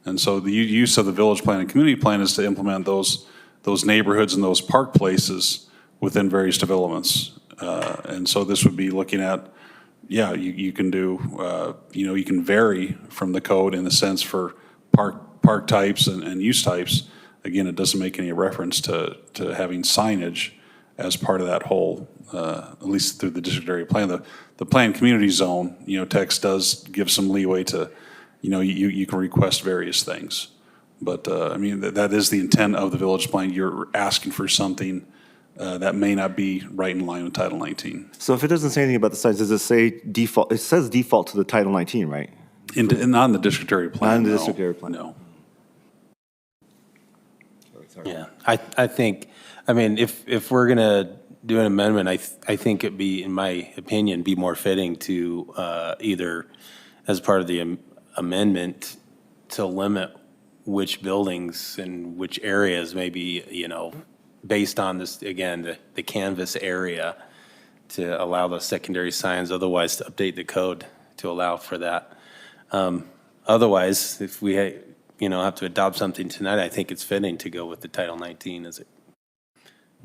S4: And so the use of the village plan and community plan is to implement those neighborhoods and those park places within various developments. And so this would be looking at, you can do, you can vary from the code in the sense for park types and use types. Again, it doesn't make any reference to having signage as part of that whole, at least through the district area plan. The planned community zone, text does give some leeway to, you can request various things. But, that is the intent of the village plan. You're asking for something that may not be right in line with Title 19.
S5: So if it doesn't say anything about the size, does it say default? It says default to the Title 19, right?
S4: Not in the district area plan.
S5: Not in the
S4: no.
S5: district area plan.
S4: No.
S6: Yeah, I think, if we're going to do an amendment, I think it'd be, in my opinion, be more fitting to either, as part of the amendment, to limit which buildings and which areas, maybe, based on this, again, the canvas area, to allow those secondary signs, otherwise to update the code to allow for that. Otherwise, if we have to adopt something tonight, I think it's fitting to go with the Title 19 as it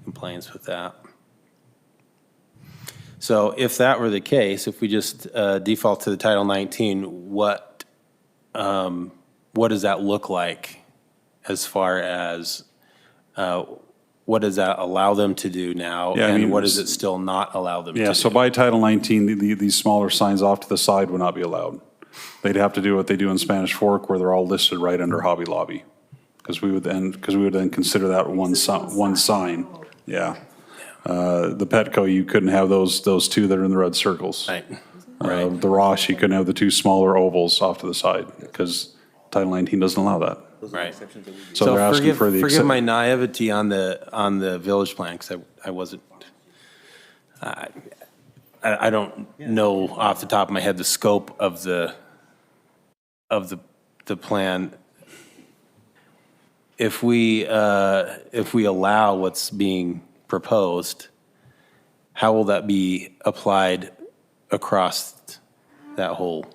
S6: compliance with that. So if that were the case, if we just default to the Title 19, what does that look like as far as what does that allow them to do now?
S4: Yeah,
S6: and what does it still not allow them to do?
S4: Yeah, so by Title 19, these smaller signs off to the side would not be allowed. They'd have to do what they do in Spanish Fork, where they're all listed right under Hobby Lobby, because we would then consider that one sign. Yeah. The Petco, you couldn't have those two that are in the red circles.
S6: Right.
S4: The Ross, you couldn't have the two smaller ovals off to the side, because Title 19 doesn't allow that.
S6: Right.
S4: So they're asking for the
S6: forgive my naivety on the village plan, because I wasn't, I don't know off the top of my head the scope of the plan. If we allow what's being proposed, how will that be applied across that whole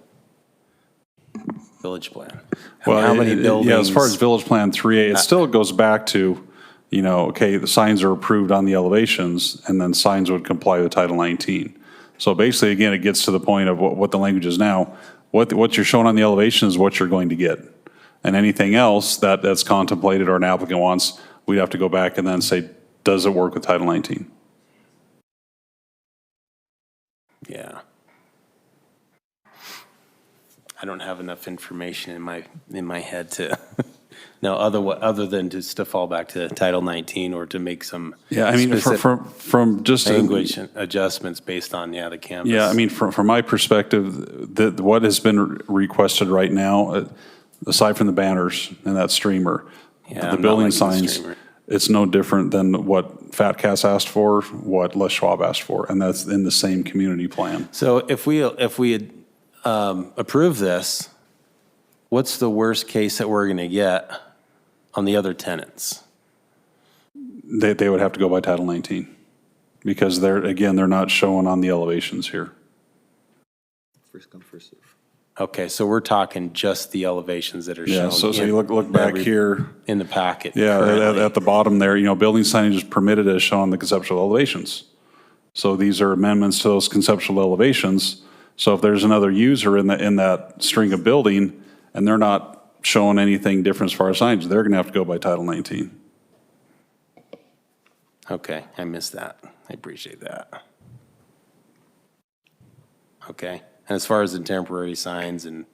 S6: village plan?
S4: Well,
S6: how many buildings?
S4: Yeah, as far as Village Plan 3A, it still goes back to, okay, the signs are approved on the elevations, and then signs would comply with Title 19. So basically, again, it gets to the point of what the language is now. What you're showing on the elevation is what you're going to get. And anything else that's contemplated or an applicant wants, we'd have to go back and then say, does it work with Title 19?
S6: Yeah. I don't have enough information in my head to know other than just to fall back to Title 19 or to make some
S4: from just
S6: language adjustments based on the canvas.
S4: Yeah, from my perspective, what has been requested right now, aside from the banners and that streamer, the building signs, it's no different than what Fat Cat's asked for, what Les Schwab asked for, and that's in the same community plan.
S6: So if we approve this, what's the worst case that we're going to get on the other tenants?
S4: They would have to go by Title 19 because they're not showing on the elevations here.
S5: First come, first serve.
S6: Okay, so we're talking just the elevations that are shown.
S4: Yeah, so you look back here.
S6: In the packet.
S4: Yeah, at the bottom there, building signage is permitted as shown on the conceptual elevations. So these are amendments to those conceptual elevations. So if there's another user in that string of building and they're not showing anything different as far as signage, they're going to have to go by Title 19.
S6: Okay, I missed that. I appreciate that. Okay, and as far as the temporary signs, and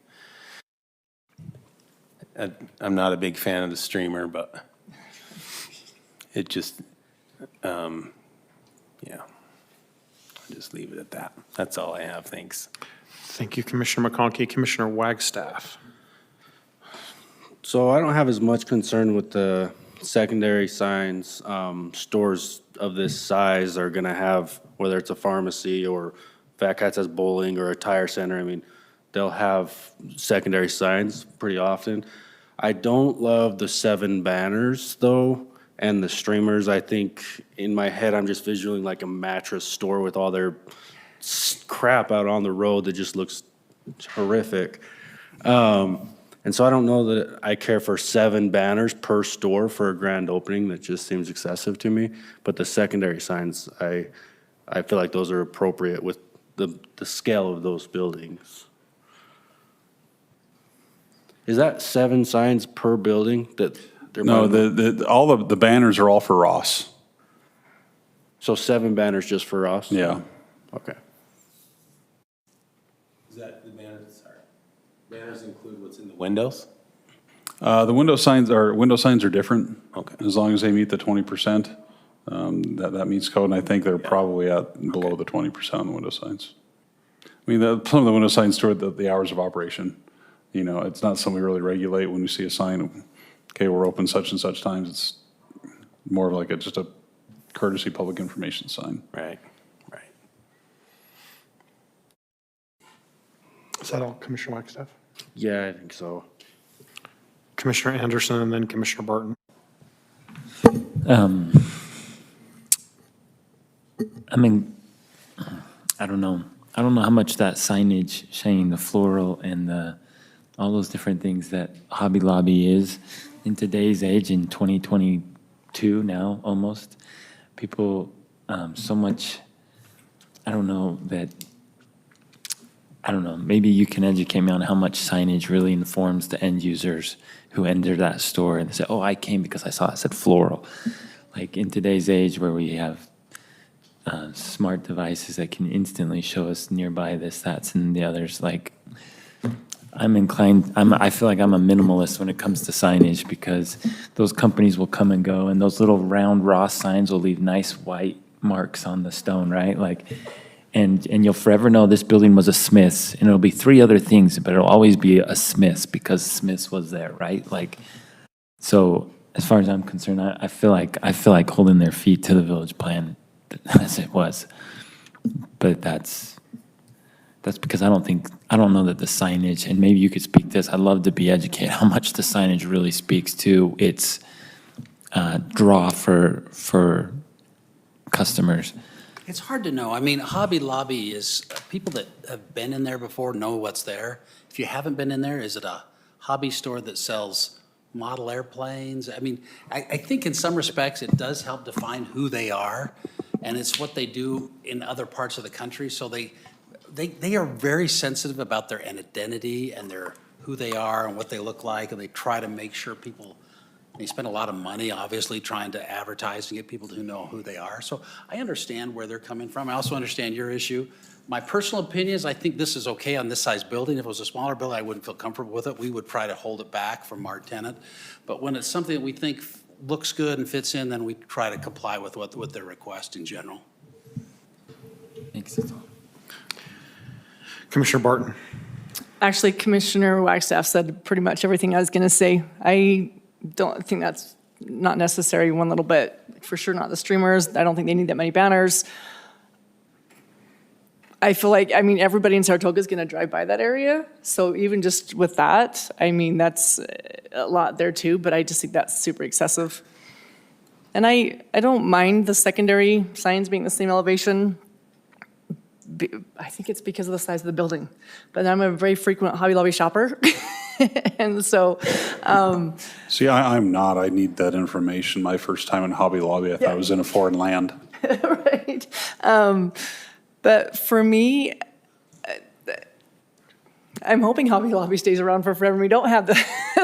S6: I'm not a big fan of the streamer, but it just, yeah. I'll just leave it at that. That's all I have. Thanks.
S1: Thank you, Commissioner McConkey. Commissioner Wagstaff.
S7: So I don't have as much concern with the secondary signs. Stores of this size are gonna have, whether it's a pharmacy or Fat Cats has bowling or a tire center, they'll have secondary signs pretty often. I don't love the 7 banners though, and the streamers. I think in my head, I'm just visualing like a mattress store with all their crap out on the road that just looks horrific. And so I don't know that I care for 7 banners per store for a grand opening. That just seems excessive to me. But the secondary signs, I feel like those are appropriate with the scale of those buildings. Is that 7 signs per building that they're?
S4: No, all of the banners are all for Ross.
S7: So 7 banners just for us?
S4: Yeah.
S7: Okay.
S6: Is that the banners, sorry. Banners include what's in the windows?
S4: The window signs are different.
S6: Okay.
S4: As long as they meet the 20%, that meets code, and I think they're probably at below the 20% on the window signs. I mean, some of the window signs toward the hours of operation. You know, it's not something we really regulate when we see a sign, okay, we're open such and such times. It's more of like just a courtesy public information sign.
S6: Right.
S1: Is that all, Commissioner Wagstaff?
S7: Yeah, I think so.
S1: Commissioner Anderson and then Commissioner Barton.
S8: I mean, I don't know. I don't know how much that signage showing the floral and all those different things that Hobby Lobby is in today's age, in 2022 now, almost. People, so much, I don't know, maybe you can educate me on how much signage really informs the end users who enter that store and say, oh, I came because I saw it said floral. Like in today's age where we have smart devices that can instantly show us nearby this, that's, and the others, like, I feel like I'm a minimalist when it comes to signage because those companies will come and go and those little round Ross signs will leave nice white marks on the stone, right? Like, and you'll forever know this building was a Smith's, and it'll be 3 other things, but it'll always be a Smith's because Smith's was there, right? Like, so as far as I'm concerned, I feel like holding their feet to the village plan as it was. But that's because I don't know that the signage, and maybe you could speak this, I'd love to be educated how much the signage really speaks to its draw for customers.
S10: It's hard to know. I mean, Hobby Lobby is, people that have been in there before know what's there. If you haven't been in there, is it a hobby store that sells model airplanes? I mean, I think in some respects, it does help define who they are, and it's what they do in other parts of the country. So they are very sensitive about their identity and who they are and what they look like, and they try to make sure people, they spend a lot of money, obviously, trying to advertise and get people to know who they are. So I understand where they're coming from. I also understand your issue. My personal opinion is I think this is okay on this size building. If it was a smaller building, I wouldn't feel comfortable with it. We would try to hold it back from our tenant. But when it's something that we think looks good and fits in, then we try to comply with what their request in general.
S8: Thanks.
S1: Commissioner Barton.
S2: Actually, Commissioner Wagstaff said pretty much everything I was going to say. I don't think that's not necessary one little bit. For sure not the streamers. I don't think they need that many banners. I feel like, I mean, everybody in Saratoga is going to drive by that area. So even just with that, I mean, that's a lot there too, but I just think that's super excessive. And I don't mind the secondary signs being the same elevation. I think it's because of the size of the building. But I'm a very frequent Hobby Lobby shopper. And so.
S4: See, I'm not. I need that information. My first time in Hobby Lobby, I thought I was in a foreign land.
S2: Right. But for me, I'm hoping Hobby Lobby stays around for forever. We don't have the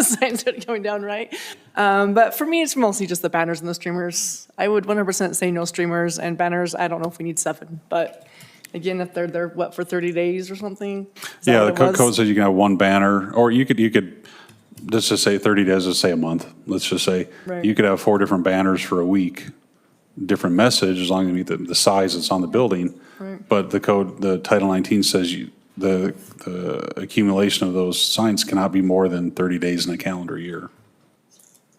S2: signs that are going down, right? But for me, it's mostly just the banners and the streamers. I would 100% say no streamers and banners. I don't know if we need 7, but again, if they're there, what, for 30 days or something?
S4: Yeah, the code says you can have 1 banner, or you could, let's just say 30 days, let's say a month. Let's just say
S2: Right.
S4: you could have 4 different banners for a week, different message, as long as you meet the size that's on the building.
S2: Right.
S4: But the code, the Title 19 says the accumulation of those signs cannot be more than 30 days in a calendar year.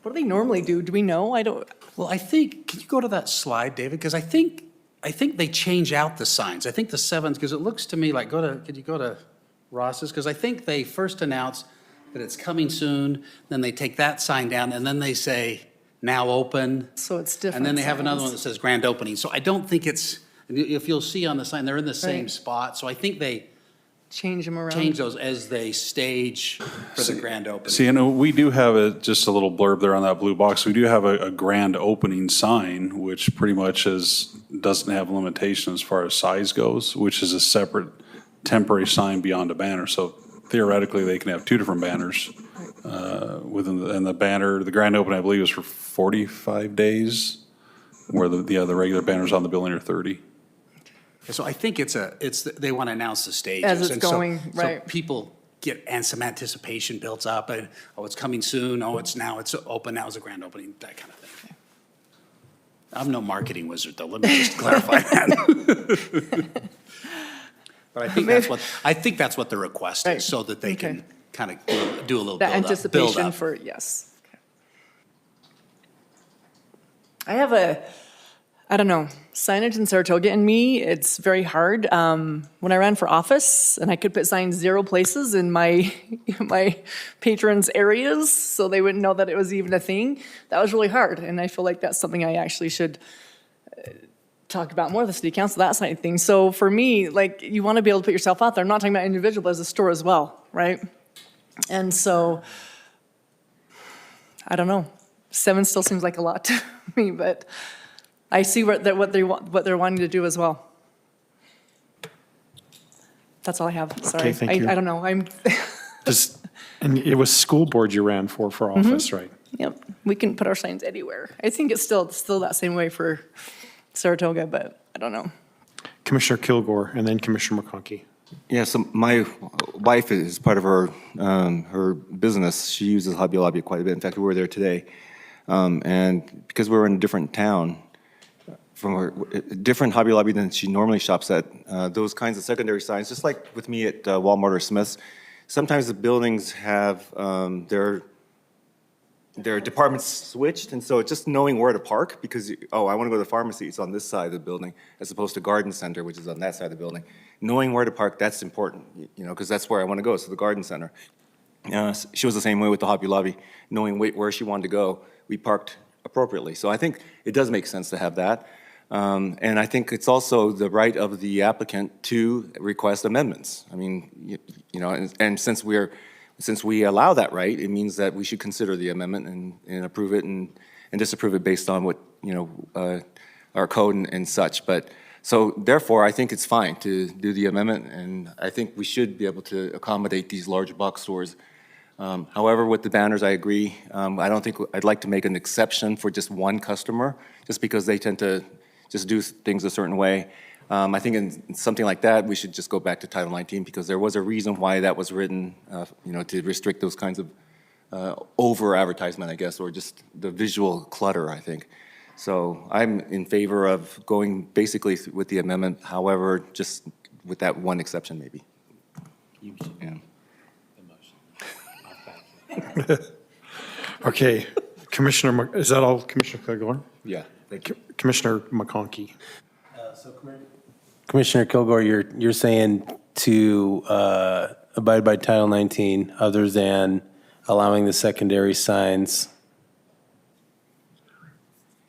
S2: What do they normally do? Do we know? I don't.
S10: Well, I think, can you go to that slide, David? Because I think they change out the signs. I think the 7s, because it looks to me like, could you go to Ross's? Because I think they first announce that it's coming soon, then they take that sign down, and then they say, now open.
S2: So it's different.
S10: And then they have another one
S2: signs.
S10: that says grand opening. So I don't think it's, if you'll see on the sign, they're in the same
S2: Right.
S10: spot. So I think they
S2: Change them around.
S10: change those as they stage for the grand opening.
S4: See, and we do have just a little blurb there on that blue box. We do have a grand opening sign, which pretty much doesn't have limitation as far as size goes, which is a separate temporary sign beyond a banner. So theoretically, they can have 2 different banners within and the banner. The grand opening, I believe, is for 45 days. where the regular banners on the building are 30.
S10: So I think they want to announce the stages.
S2: As it's
S10: and so-
S2: going,
S10: so
S2: right.
S10: people and some anticipation builds up, and, oh, it's coming soon, oh, it's open, now it's a grand opening, that kind of thing. I'm no marketing wizard, though, let me just clarify that. But I think that's what the request
S2: Right.
S10: is, so that they
S2: Okay.
S10: can kind of do a little
S2: That
S10: build
S2: anticipation
S10: up.
S2: for, yes. Okay. I have I don't know, signage in Saratoga and me, it's very hard. When I ran for office and I could put signs 0 places in my patrons' areas so they wouldn't know that it was even a thing, that was really hard. And I feel like that's something I actually should talk about more with the city council, that side of things. So for me, like, you want to be able to put yourself out there. I'm not talking about individual, but as a store as well, right? And so, I don't know. 7 still seems like a lot to me, but I see what they're wanting to do as well. That's all I have. Sorry.
S1: Okay, thank you.
S2: I don't know.
S1: And it was school board you ran for office, right?
S2: Yep. We can put our signs anywhere. I think it's still that same way for Saratoga, but I don't know.
S1: Commissioner Kilgore and then Commissioner McConkey.
S5: Yeah, so my wife is part of her business. She uses Hobby Lobby quite a bit. In fact, we were there today. And because we were in a different town, a different Hobby Lobby than she normally shops at, those kinds of secondary signs, just like with me at Walmart or Smith's, sometimes the buildings have their departments switched, and so just knowing where to park, because, I want to go to the pharmacy, it's on this side of the building, as opposed to garden center, which is on that side of the building. Knowing where to park, that's important, because that's where I want to go, so the garden center. She was the same way with the Hobby Lobby, knowing where she wanted to go, we parked appropriately. So I think it does make sense to have that. And I think it's also the right of the applicant to request amendments. I mean, and since we allow that right, it means that we should consider the amendment and approve it and disapprove it based on what, our code and such. But, so therefore, I think it's fine to do the amendment, and I think we should be able to accommodate these large box stores. However, with the banners, I agree. I don't think, I'd like to make an exception for just one customer, just because they tend to just do things a certain way. I think in something like that, we should just go back to Title 19, because there was a reason why that was written, to restrict those kinds of over-advertisement, I guess, or just the visual clutter, I think. So I'm in favor of going basically with the amendment, however, just with that one exception, maybe. Yeah.
S1: Okay, Commissioner, is that all, Commissioner Kilgore?
S5: Yeah. Thank you.
S1: Commissioner McConkey.
S6: Commissioner Kilgore, you're saying to abide by Title 19 other than allowing the secondary signs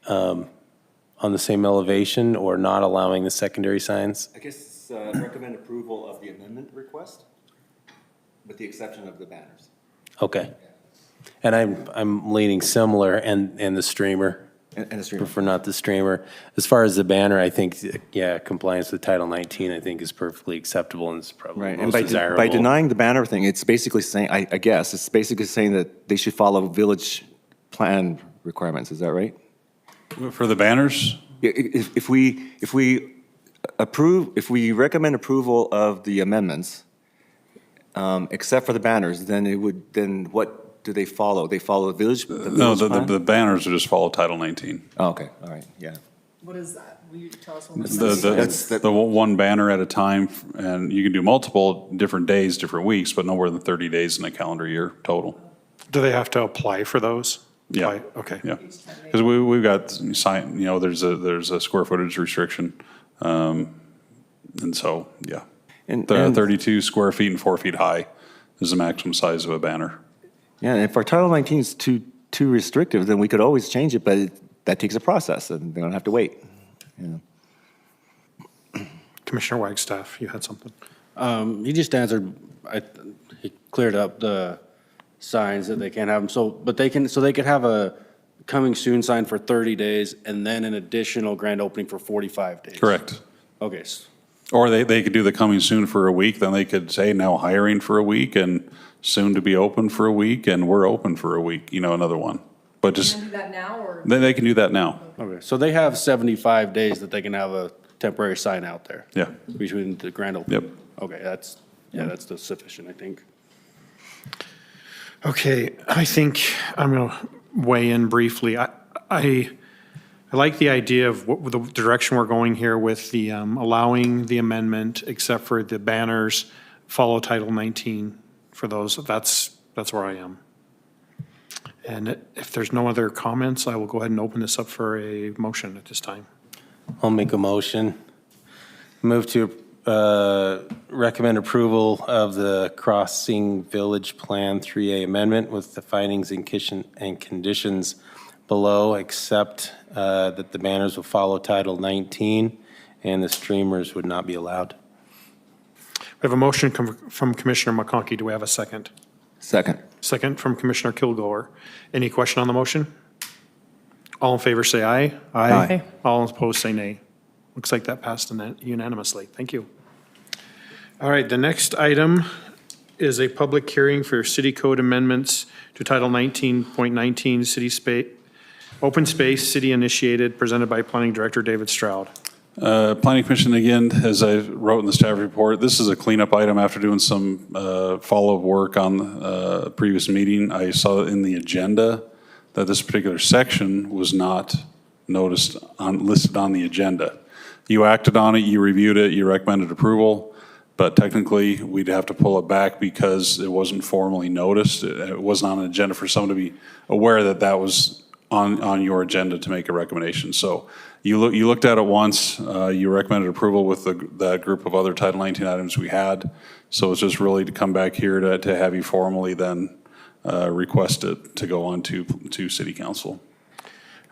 S6: on the same elevation, or not allowing the secondary signs?
S5: I guess recommend approval of the amendment request, with the exception of the banners.
S6: Okay. And I'm leaning similar, and the streamer.
S5: And the streamer.
S6: Prefer not the streamer. As far as the banner, I think, compliance with Title 19, I think, is perfectly acceptable and is probably
S5: Right, and
S6: most
S5: by
S6: desirable.
S5: denying the banner thing, it's basically saying, I guess, it's basically saying that they should follow village plan requirements, is that right?
S4: For the banners,
S5: If we recommend approval of the amendments, except for the banners, then what do they follow? They follow the village plan?
S4: the banners will just follow Title 19.
S5: Oh, okay, all right, yeah.
S2: What is that? Will you tell us what it is?
S4: The one banner at a time, and you can do multiple different days, different weeks, but no more than 30 days in a calendar year total.
S1: Do they have to apply for those?
S4: Yeah.
S1: Okay.
S4: Yeah, because we've got sign, there's a square footage restriction, and so, yeah.
S5: And-
S4: 32 square feet and 4 feet high is the maximum size of a banner.
S5: Yeah, and if our Title 19 is too restrictive, then we could always change it, but that takes a process, and they don't have to wait.
S1: Commissioner Wagstaff, you had something?
S7: He just answered, he cleared up the signs that they can't have them, but they could have a coming soon sign for 30 days and then an additional grand opening for 45 days.
S4: Correct.
S7: Okay.
S4: Or they could do the coming soon for a week, then they could say now hiring for a week and soon to be open for a week, and we're open for a week, another one. but just,
S2: do that now, or?
S4: they can do that now.
S7: Okay, so they have 75 days that they can have a temporary sign out there?
S4: Yeah.
S7: Between the grand opening?
S4: Yep.
S7: Okay, that's sufficient, I think.
S1: Okay, I think I'm going to weigh in briefly. I like the idea of what the direction we're going here with the allowing the amendment, except for the banners, follow Title 19 for those. That's where I am. And if there's no other comments, I will go ahead and open this up for a motion at this time.
S6: I'll make a motion. Move to recommend approval of the Crossing Village Plan 3A amendment with the findings and conditions below, except that the banners will follow Title 19 and the streamers would not be allowed.
S1: We have a motion from Commissioner McConkey. Do we have a second?
S5: Second.
S1: Second from Commissioner Kilgore. Any question on the motion? All in favor say aye.
S5: Aye.
S1: All opposed say nay. Looks like that passed unanimously. Thank you. All right, the next item is a public hearing for city code amendments to Title 19.19 City Space, Open Space, City Initiated, presented by Planning Director David Stroud.
S4: Planning Commission, again, as I wrote in the staff report, this is a cleanup item after doing some follow-up work on a previous meeting. I saw in the agenda that this particular section was not listed on the agenda. You acted on it, you reviewed it, you recommended approval, but technically we'd have to pull it back because it wasn't formally noticed. It wasn't on an agenda for someone to be aware that that was on your agenda to make a recommendation. So you looked at it once, you recommended approval with that group of other Title 19 items we had. So it's just really to come back here to have you formally then request it to go on to City Council.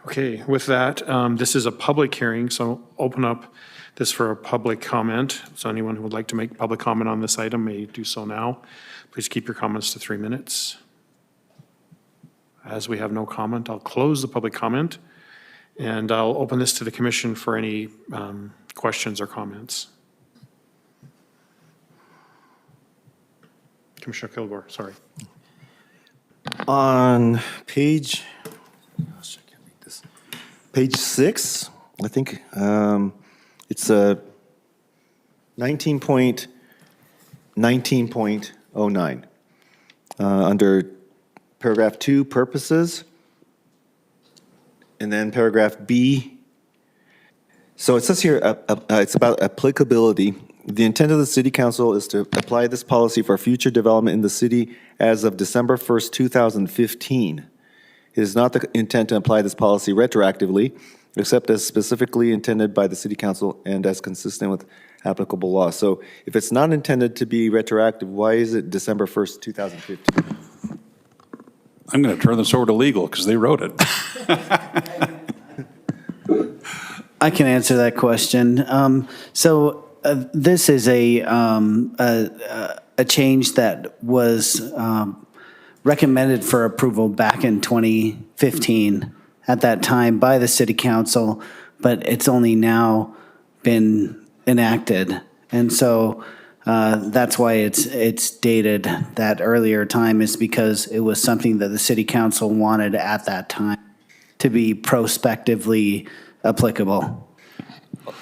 S1: Okay, with that, this is a public hearing, so open up this for a public comment. So anyone who would like to make public comment on this item may do so now. Please keep your comments to 3 minutes. As we have no comment, I'll close the public comment, and I'll open this to the commission for any questions or comments. Commissioner Kilgore, sorry.
S5: On page 6, I think it's 19.19.09 under paragraph 2, purposes, and then paragraph B. So it says here, it's about applicability. The intent of the City Council is to apply this policy for future development in the city as of December 1st, 2015. It is not the intent to apply this policy retroactively, except as specifically intended by the City Council and as consistent with applicable law. So if it's not intended to be retroactive, why is it December 1st, 2015?
S4: I'm going to turn this over to legal because they wrote it.
S11: I can answer that question. This is a change that was recommended for approval back in 2015 at that time by the City Council, but it's only now been enacted. And so that's why it's dated that earlier time, is because it was something that the City Council wanted at that time to be prospectively applicable.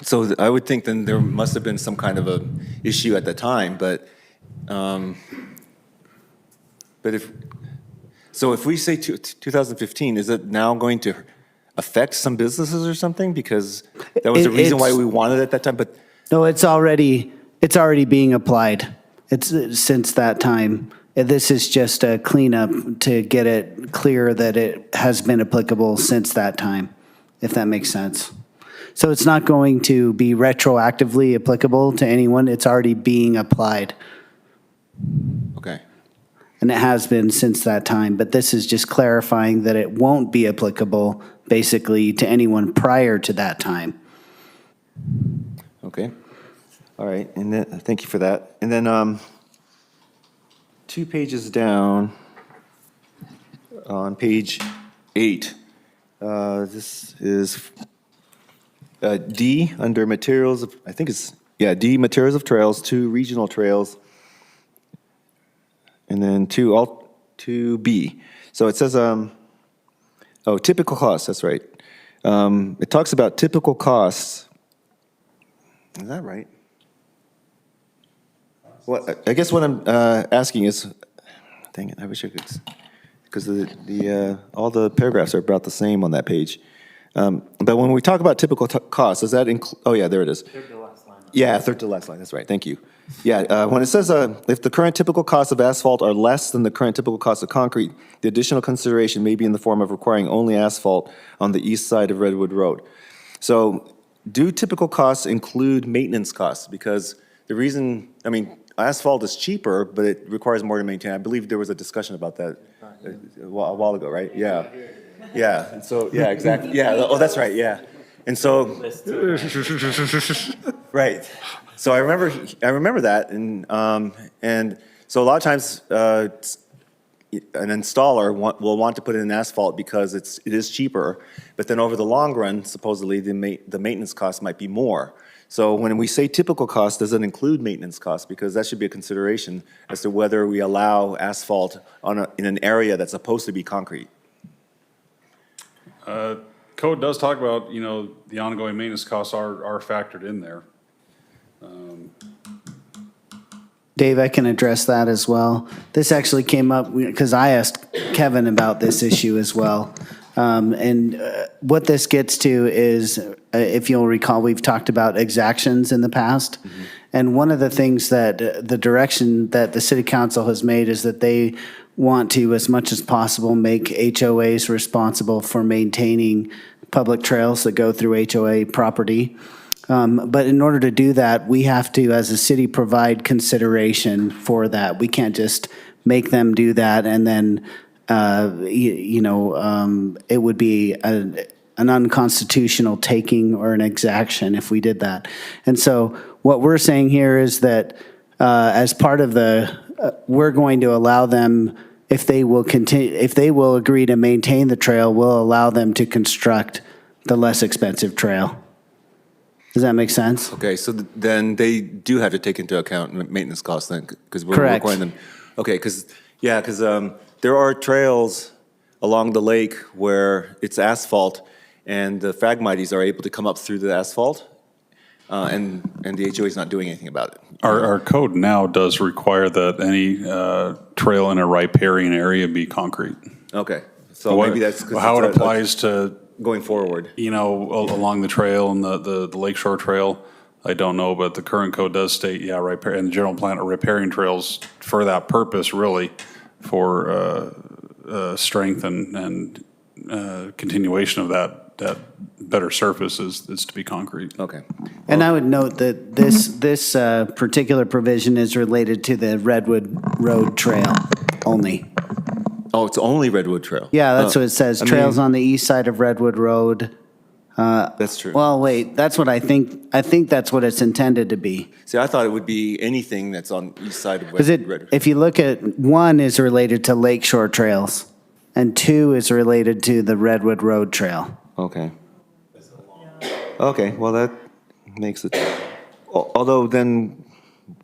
S5: So I would think then there must have been some kind of a issue at the time, but if we say 2015, is it now going to affect some businesses or something? Because that was the reason why we wanted it at that time, but.
S11: No, it's already being applied. It's since that time. This is just a cleanup to get it clear that it has been applicable since that time, if that makes sense. So it's not going to be retroactively applicable to anyone. It's already being applied.
S5: Okay.
S11: And it has been since that time, but this is just clarifying that it won't be applicable basically to anyone prior to that time.
S5: Okay. All right. And then, thank you for that. And then 2 pages down on page 8, this is D under materials of, I think it's, yeah, D, materials of trails, 2 regional trails, and then 2B. So it says Oh, typical costs, that's right. It talks about typical costs. Is that right? Well, I guess what I'm asking is, dang it, I wish I could, because all the paragraphs are about the same on that page. But when we talk about typical costs, does that include, oh yeah, there it is. Third to last line. Yeah, third to last line, that's right, thank you. Yeah, when it says, if the current typical costs of asphalt are less than the current typical cost of concrete, the additional consideration may be in the form of requiring only asphalt on the east side of Redwood Road. So do typical costs include maintenance costs? Because the reason, I mean, asphalt is cheaper, but it requires more to maintain. I believe there was a discussion about that a while ago, right? Yeah. Yeah, and so, yeah, exactly. Yeah, oh, that's right, yeah. And so, right. So I remember that, and so a lot of times, an installer will want to put in asphalt because it is cheaper, but then over the long run, supposedly, the maintenance cost might be more. So when we say typical cost, does it include maintenance costs? Because that should be a consideration as to whether we allow asphalt in an area that's supposed to be concrete.
S4: Code does talk about, the ongoing maintenance costs are factored in there.
S11: Dave, I can address that as well. This actually came up because I asked Kevin about this issue as well. And what this gets to is, if you'll recall, we've talked about exactions in the past. Mm-hmm. And one of the things that the direction that the city council has made is that they want to, as much as possible, make HOAs responsible for maintaining public trails that go through HOA property. But in order to do that, we have to, as a city, provide consideration for that. We can't just make them do that and then, it would be an unconstitutional taking or an exaction if we did that. And so what we're saying here is that as part of we're going to allow them, if they will agree to maintain the trail, we'll allow them to construct the less expensive trail. Does that make sense?
S5: Okay, so then they do have to take into account maintenance costs then, because we're
S11: Correct.
S5: requiring them. Okay, because there are trails along the lake where it's asphalt, and the Phragmites are able to come up through the asphalt, and the HOA is not doing anything about it.
S4: Our code now does require that any trail in a riparian area be concrete.
S5: Okay, so maybe that's 'cause
S4: how it
S5: it's
S4: applies to,
S5: going forward.
S4: along the trail and the lakeshore trail, I don't know, but the current code does state, and the general plan of riparian trails for that purpose, really, for strength and continuation of that better surface is to be concrete.
S5: Okay.
S11: And I would note that this particular provision is related to the Redwood Road Trail only.
S5: Oh, it's only Redwood Trail?
S11: Yeah, that's what it says, trails on the east side of Redwood Road.
S5: That's true.
S11: Well, wait, that's what I think. I think that's what it's intended to be.
S5: See, I thought it would be anything that's on east side of
S11: Because
S5: Redwood.
S11: if you look at, 1 is related to lakeshore trails, and 2 is related to the Redwood Road Trail.
S5: Okay. Okay, well, that makes it, although then,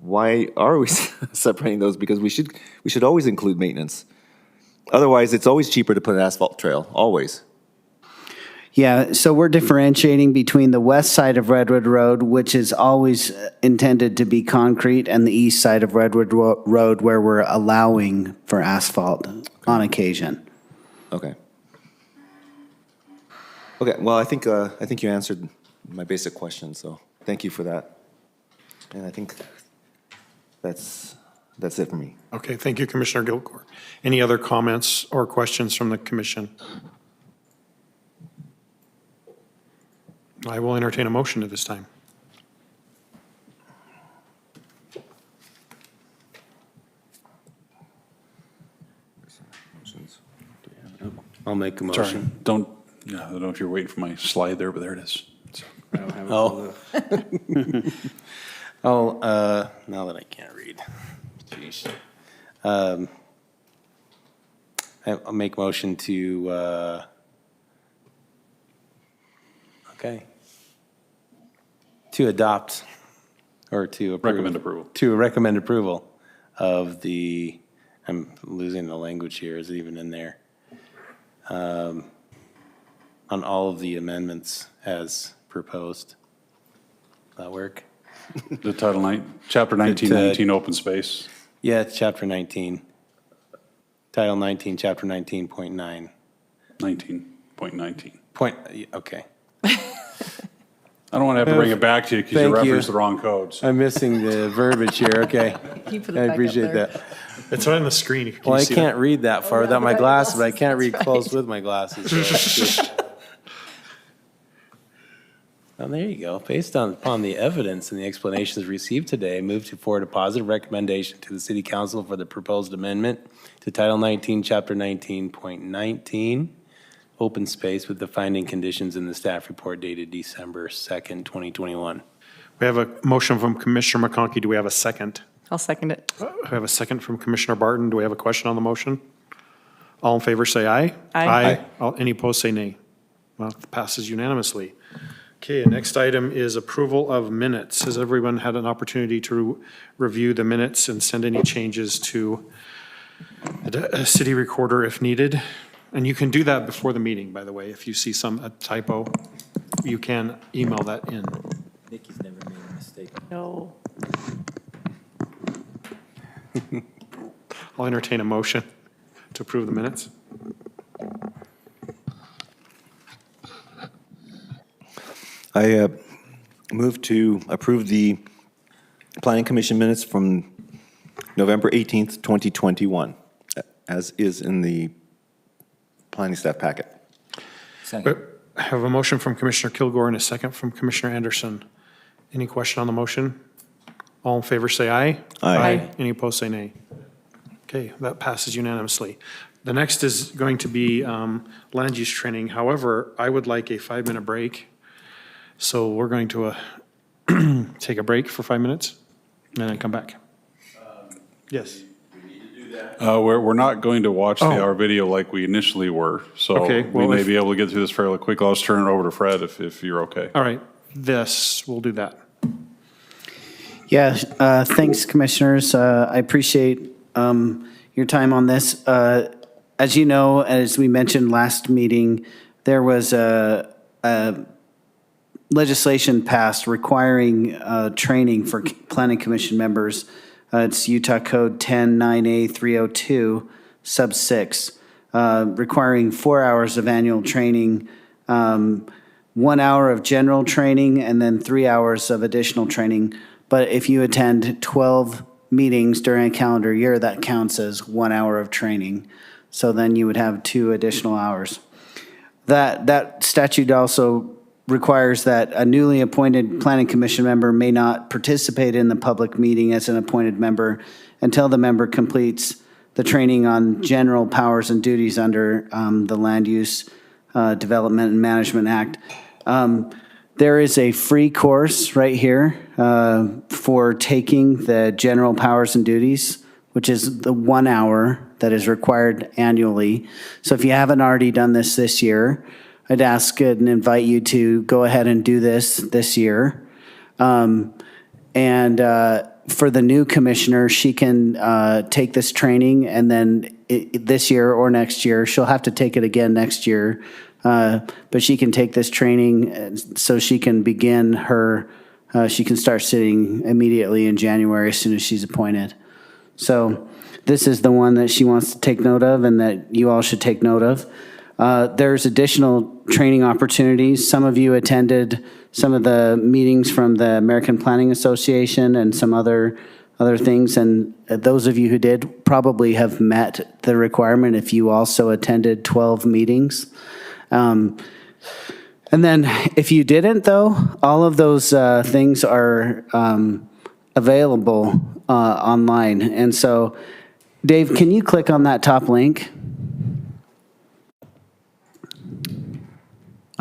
S5: why are we separating those? Because we should always include maintenance. Otherwise, it's always cheaper to put an asphalt trail, always.
S11: Yeah, so we're differentiating between the west side of Redwood Road, which is always intended to be concrete, and the east side of Redwood Road, where we're allowing for asphalt on occasion.
S5: Okay. Okay, well, I think you answered my basic question, so thank you for that. And I think that's it for me.
S1: Okay, thank you, Commissioner Gilgore. Any other comments or questions from the commission? I will entertain a motion at this time.
S6: I'll make a
S4: Sorry,
S6: motion.
S4: I don't know if you're waiting for my slide there, but there it is.
S6: Oh. Now that I can't read. Jeez. I'll make motion to, to adopt or to approve.
S4: Recommend approval.
S6: To recommend approval of I'm losing the language here. Is it even in there? on all of the amendments as proposed. That work?
S4: The Chapter 1919 open space.
S6: Yeah, it's Chapter 19. Title 19, Chapter 19.9.
S4: 19.19.
S6: Okay.
S4: I don't want to have to bring it back to you because you
S6: Thank you.
S4: referenced the wrong codes.
S6: I'm missing the verbiage here, okay.
S2: You put it
S6: I
S2: back up
S6: appreciate
S2: there.
S6: that.
S1: It's on the screen. Can
S6: Well,
S1: you
S6: I
S1: see
S6: can't
S1: that?
S6: read that far
S2: yeah,
S6: without my
S2: without
S6: glasses, but I
S2: glasses,
S6: can't read
S2: that's
S6: close
S2: right.
S6: with my glasses. So that's good. Well, there you go. Based upon the evidence and the explanations received today, move to forward a positive recommendation to the City Council for the proposed amendment to Title 19, Chapter 19.19, open space with the finding conditions in the staff report dated December 2nd, 2021.
S1: We have a motion from Commissioner McConkey. Do we have a second?
S2: I'll second it.
S1: We have a second from Commissioner Barton. Do we have a question on the motion? All in favor, say aye.
S2: Aye.
S1: Any opposed, say nay. Well, it passes unanimously. Okay, next item is approval of minutes. Has everyone had an opportunity to review the minutes and send any changes to the city recorder if needed? And you can do that before the meeting, by the way. If you see a typo, you can email that in.
S8: Nikki's never made a mistake.
S2: No.
S1: I'll entertain a motion to approve the minutes.
S5: I move to approve the Planning Commission minutes from November 18th, 2021, as is in the planning staff packet.
S8: Second.
S1: I have a motion from Commissioner Kilgore and a second from Commissioner Anderson. Any question on the motion? All in favor, say aye.
S2: Aye.
S1: Any opposed, say nay. Okay, that passes unanimously. The next is going to be land use training. However, I would like a 5-minute break. So we're going to take a break for 5 minutes and then come back. Yes.
S4: We're not going to watch the
S1: Oh.
S4: hour video like we initially were, so
S1: Okay,
S4: we
S1: well,
S4: may
S1: if-
S4: be able to get through this fairly quick. I'll just turn it over to Fred if you're okay.
S1: All right, we'll do that.
S11: Yeah, thanks, Commissioners. I appreciate your time on this. As you know, as we mentioned last meeting, there was a legislation passed requiring training for planning commission members. It's Utah Code 109A302, sub 6, requiring 4 hours of annual training, 1 hour of general training, and then 3 hours of additional training. But if you attend 12 meetings during a calendar year, that counts as 1 hour of training. So then you would have 2 additional hours. That statute also requires that a newly appointed planning commission member may not participate in the public meeting as an appointed member until the member completes the training on general powers and duties under the Land Use Development and Management Act. There is a free course right here for taking the general powers and duties, which is the 1 hour that is required annually. So if you haven't already done this year, I'd ask and invite you to go ahead and do this year. For the new commissioner, she can take this training, and then this year or next year, she'll have to take it again next year. But she can take this training so she can begin she can start sitting immediately in January as soon as she's appointed. So this is the one that she wants to take note of and that you all should take note of. There's additional training opportunities. Some of you attended some of the meetings from the American Planning Association and some other things, and those of you who did probably have met the requirement if you also attended 12 meetings. And then if you didn't, though, all of those things are available online. And so, Dave, can you click on that top link?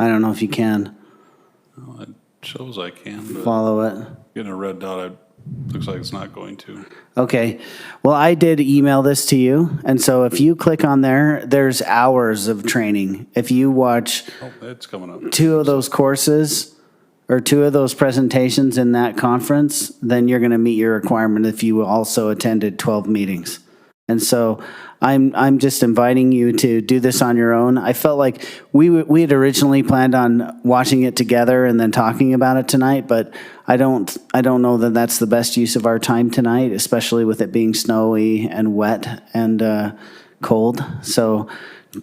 S11: I don't know if you can
S4: Well, it shows I can, but
S11: follow it.
S4: getting a red dot, looks like it's not going to.
S11: Okay. Well, I did email this to you. And so if you click on there, there's hours of training. If you watch
S4: Oh, it's coming up.
S11: 2 of those courses or 2 of those presentations in that conference, then you're going to meet your requirement if you also attended 12 meetings. And so I'm just inviting you to do this on your own. I felt like we had originally planned on watching it together and then talking about it tonight, but I don't know that that's the best use of our time tonight, especially with it being snowy and wet and cold. So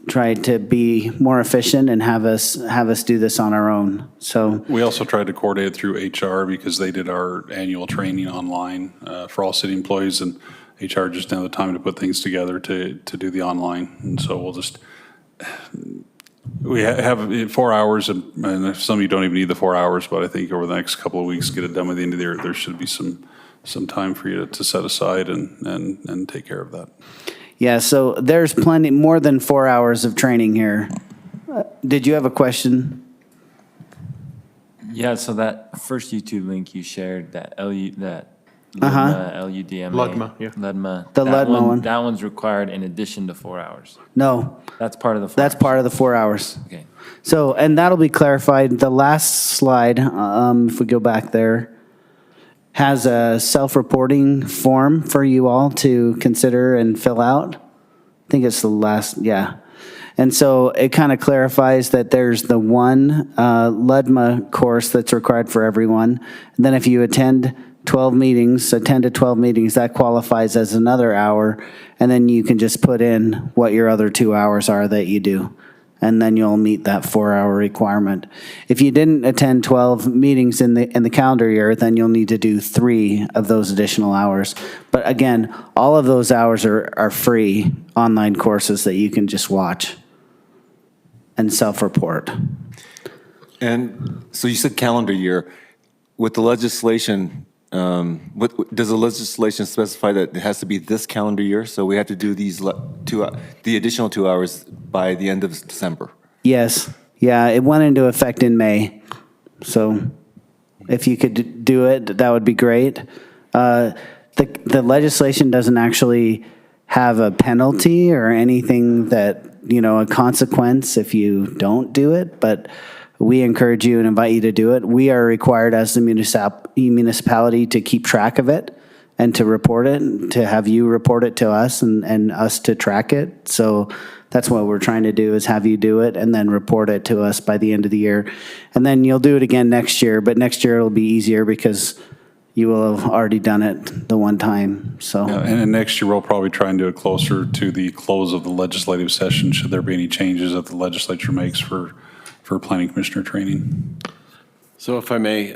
S11: try to be more efficient and have us do this on our own. So
S4: We also tried to coordinate it through HR because they did our annual training online for all city employees, and HR just didn't have the time to put things together to do the online. And so we have 4 hours, and some of you don't even need the 4 hours, but I think over the next couple of weeks, get it done by the end of the year. There should be some time for you to set aside and take care of that.
S11: yeah, so there's plenty more than 4 hours of training here. Did you have a question?
S8: Yeah, so that first YouTube link you shared, that LUDMA.
S1: LUDMA, yeah.
S8: LUDMA.
S11: The
S8: that
S11: LUDMA one.
S8: That one's required in addition to 4 hours.
S11: No,
S8: That's part of the 4
S11: that's
S8: hours.
S11: part of the 4 hours.
S8: Okay.
S11: So, and that'll be clarified. The last slide, if we go back there, has a self-reporting form for you all to consider and fill out. I think it's the last, yeah. And so it kind of clarifies that there's the one LUDMA course that's required for everyone. And then if you attend 12 meetings, so 10 to 12 meetings, that qualifies as another hour. And then you can just put in what your other 2 hours are that you do. And then you'll meet that 4 hour requirement. If you didn't attend 12 meetings in the calendar year, then you'll need to do 3 of those additional hours. But again, all of those hours are free online courses that you can just watch and self-report.
S5: And so you said calendar year. With the legislation, does the legislation specify that it has to be this calendar year? So we have to do the additional 2 hours by the end of December?
S11: Yes, yeah, it went into effect in May. So if you could do it, that would be great. The legislation doesn't actually have a penalty or anything that, a consequence if you don't do it, but we encourage you and invite you to do it. We are required as the municipality to keep track of it and to report it, to have you report it to us and us to track it. So that's what we're trying to do, is have you do it and then report it to us by the end of the year. And then you'll do it again next year, but next year it'll be easier because you will have already done it the one time, so.
S4: Yeah, and then next year, we'll probably try and do it closer to the close of the legislative session, should there be any changes that the legislature makes for planning commissioner training.
S12: So if I may,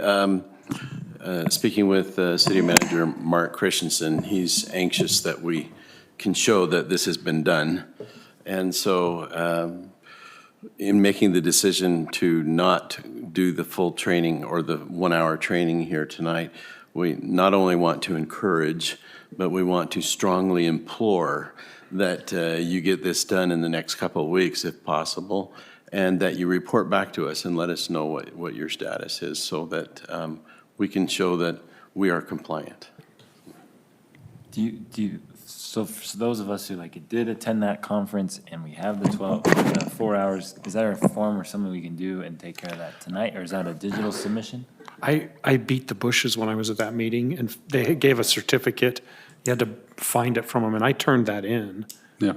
S12: speaking with City Manager Mark Christensen, he's anxious that we can show that this has been done. And so in making the decision to not do the full training or the 1 hour training here tonight, we not only want to encourage, but we want to strongly implore that you get this done in the next couple of weeks if possible, and that you report back to us and let us know what your status is so that we can show that we are compliant.
S8: So for those of us who did attend that conference and we have the 4 hours, is that a form or something we can do and take care of that tonight, or is that a digital submission?
S1: I beat the bushes when I was at that meeting, and they gave a certificate. You had to find it from them, and I turned that in.
S4: Yeah.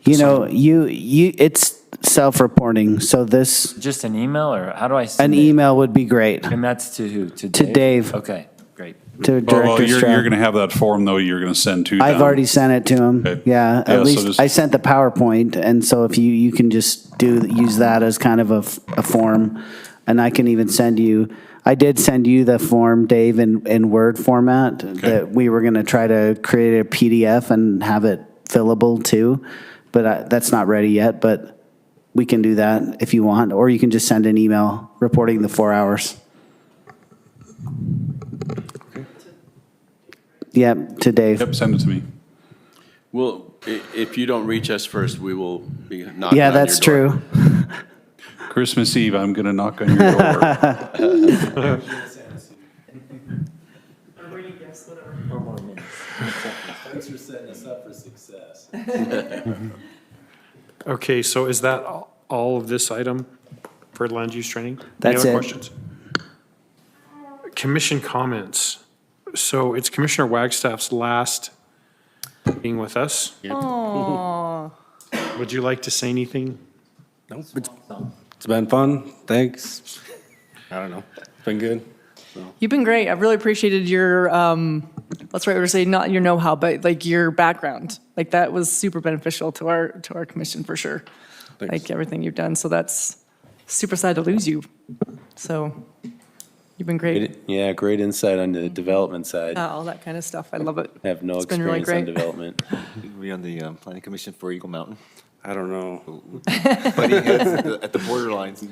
S11: It's self-reporting, so this,
S8: Just an email, or how do I
S11: an
S8: send it?
S11: email would be great.
S8: And that's to who? To
S11: Dave.
S8: Okay, great.
S11: To
S4: Well,
S11: Director
S4: you're
S11: Stroud.
S4: going to have that form, though, you're going to send to them.
S11: I've already sent it to him.
S4: Okay.
S11: Yeah,
S4: Yeah,
S11: at
S4: so
S11: least
S4: just-
S11: I sent the PowerPoint, and so if you can just use that as kind of a form, and I can even send you. I did send you the form, Dave, in Word format that we were going to try to create a PDF and have it fillable too, but that's not ready yet. But we can do that if you want, or you can just send an email reporting the 4 hours. Yeah, to Dave.
S4: Yep, send it to me.
S12: Well, if you don't reach us first, we will be knocking on your door.
S11: Yeah, that's true.
S4: Christmas Eve, I'm going to knock on your door.
S6: Thanks for setting us up for success.
S1: Okay, so is that all of this item for land use training?
S11: That's
S1: Any other
S11: it.
S1: questions? Commission comments. So it's Commissioner Wagstaff's last being with us.
S2: Aw.
S1: Would you like to say anything?
S7: Nope. It's been fun. Thanks. I don't know. It's been good.
S2: You've been great. I've really appreciated your, what's the right word to say, not your know-how, but like your background. Like that was super beneficial to our commission for sure.
S7: Thanks.
S2: Like everything you've done. So that's super sad to lose you. So you've been great.
S6: Yeah, great insight on the development side.
S2: All that kind of stuff. I love it.
S6: I have no
S2: It's been really
S6: experience on
S2: great.
S6: development.
S5: Were you on the planning commission for Eagle Mountain?
S7: I don't know.
S5: Buddy heads at the borderlines.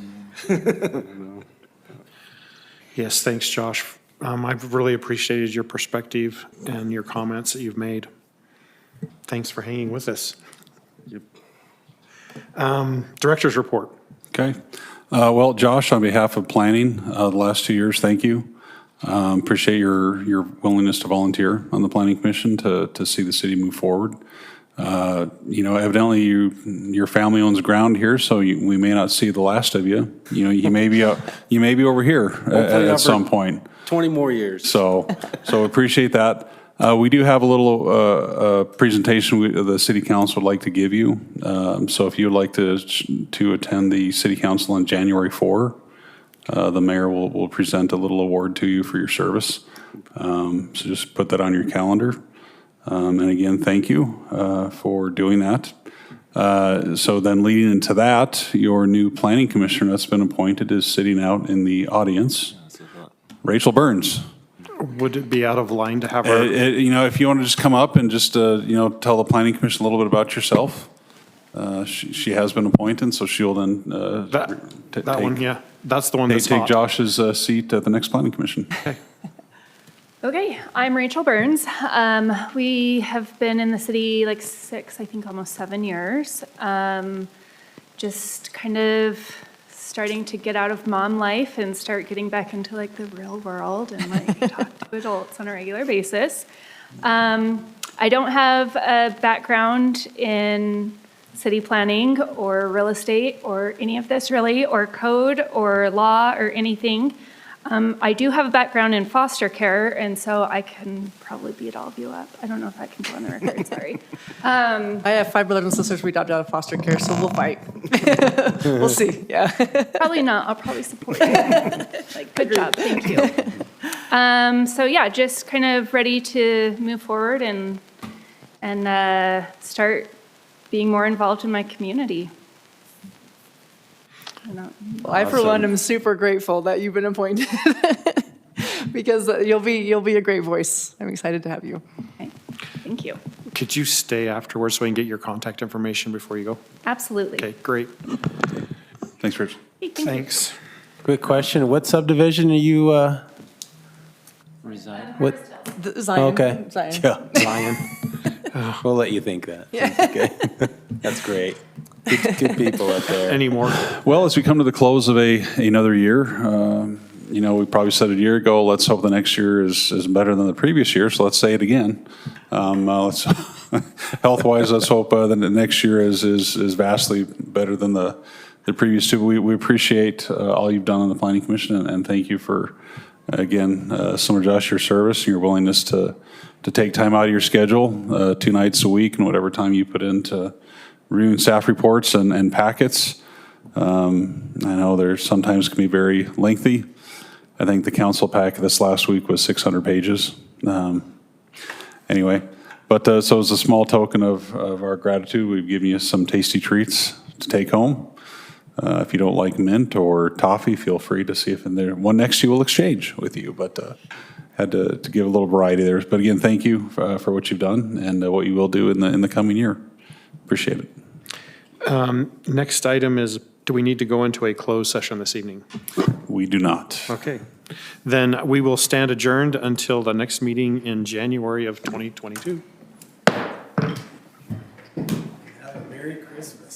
S1: Yes, thanks, Josh. I've really appreciated your perspective and your comments that you've made. Thanks for hanging with us. Director's report.
S4: Okay. Well, Josh, on behalf of planning, the last 2 years, thank you. Appreciate your willingness to volunteer on the planning commission to see the city move forward. Evidently your family owns ground here, so we may not see the last of you. You may be over here at some point.
S7: 20 more years.
S4: So appreciate that. We do have a little presentation the city council would like to give you. So if you would like to attend the city council on January 4, the mayor will present a little award to you for your service. So just put that on your calendar. And again, thank you for doing that. So then leading into that, your new planning commissioner that's been appointed is sitting out in the audience, Rachel Burns.
S1: Would it be out of line to have her?
S4: If you want to just come up and just, tell the planning commission a little bit about yourself. She has been appointed, so she'll then
S1: That one, yeah. That's the one that's
S4: take
S1: hot.
S4: Josh's seat at the next planning commission.
S13: Okay, I'm Rachel Burns. We have been in the city like 6, I think almost 7 years. Just kind of starting to get out of mom life and start getting back into like the real world and like talk to adults on a regular basis. I don't have a background in city planning or real estate or any of this really, or code or law or anything. I do have a background in foster care, and so I can probably beat all of you up. I don't know if I can go on the record, sorry.
S2: I have 5 brothers and sisters we adopted out of foster care, so we'll fight. We'll see, yeah.
S13: Probably not, I'll probably support you. Like, good job, thank you. So yeah, just kind of ready to move forward and start being more involved in my community.
S2: Well, I, for one, am super grateful that you've been appointed because you'll be a great voice. I'm excited to have you.
S13: Okay, thank you.
S1: Could you stay afterwards so we can get your contact information before you go?
S13: Absolutely.
S1: Okay, great.
S4: Thanks, Rich.
S13: Hey, thank you.
S1: Thanks.
S6: Quick question, what subdivision are you,
S8: Reside.
S6: what?
S2: Zion.
S6: Okay.
S2: Zion.
S6: Yeah,
S1: Lion.
S6: we'll let you think that. Okay. That's great. Good people up there.
S1: Any more?
S4: Well, as we come to the close of another year, we probably said a year ago, let's hope the next year is better than the previous year. So let's say it again. Health-wise, let's hope the next year is vastly better than the previous two. We appreciate all you've done on the Planning Commission, and thank you for, again, Summer Josh, your service and your willingness to take time out of your schedule, 2 nights a week and whatever time you put into reviewing staff reports and packets. I know there sometimes can be very lengthy. I think the council packet this last week was 600 pages. Anyway, but so as a small token of our gratitude, we've given you some tasty treats to take home. If you don't like mint or toffee, feel free to see if in there one next to you will exchange with you. But had to give a little variety there. But again, thank you for what you've done and what you will do in the coming year. Appreciate it.
S1: Next item is, do we need to go into a closed session this evening?
S4: We do not.
S1: Okay. Then we will stand adjourned until the next meeting in January of 2022.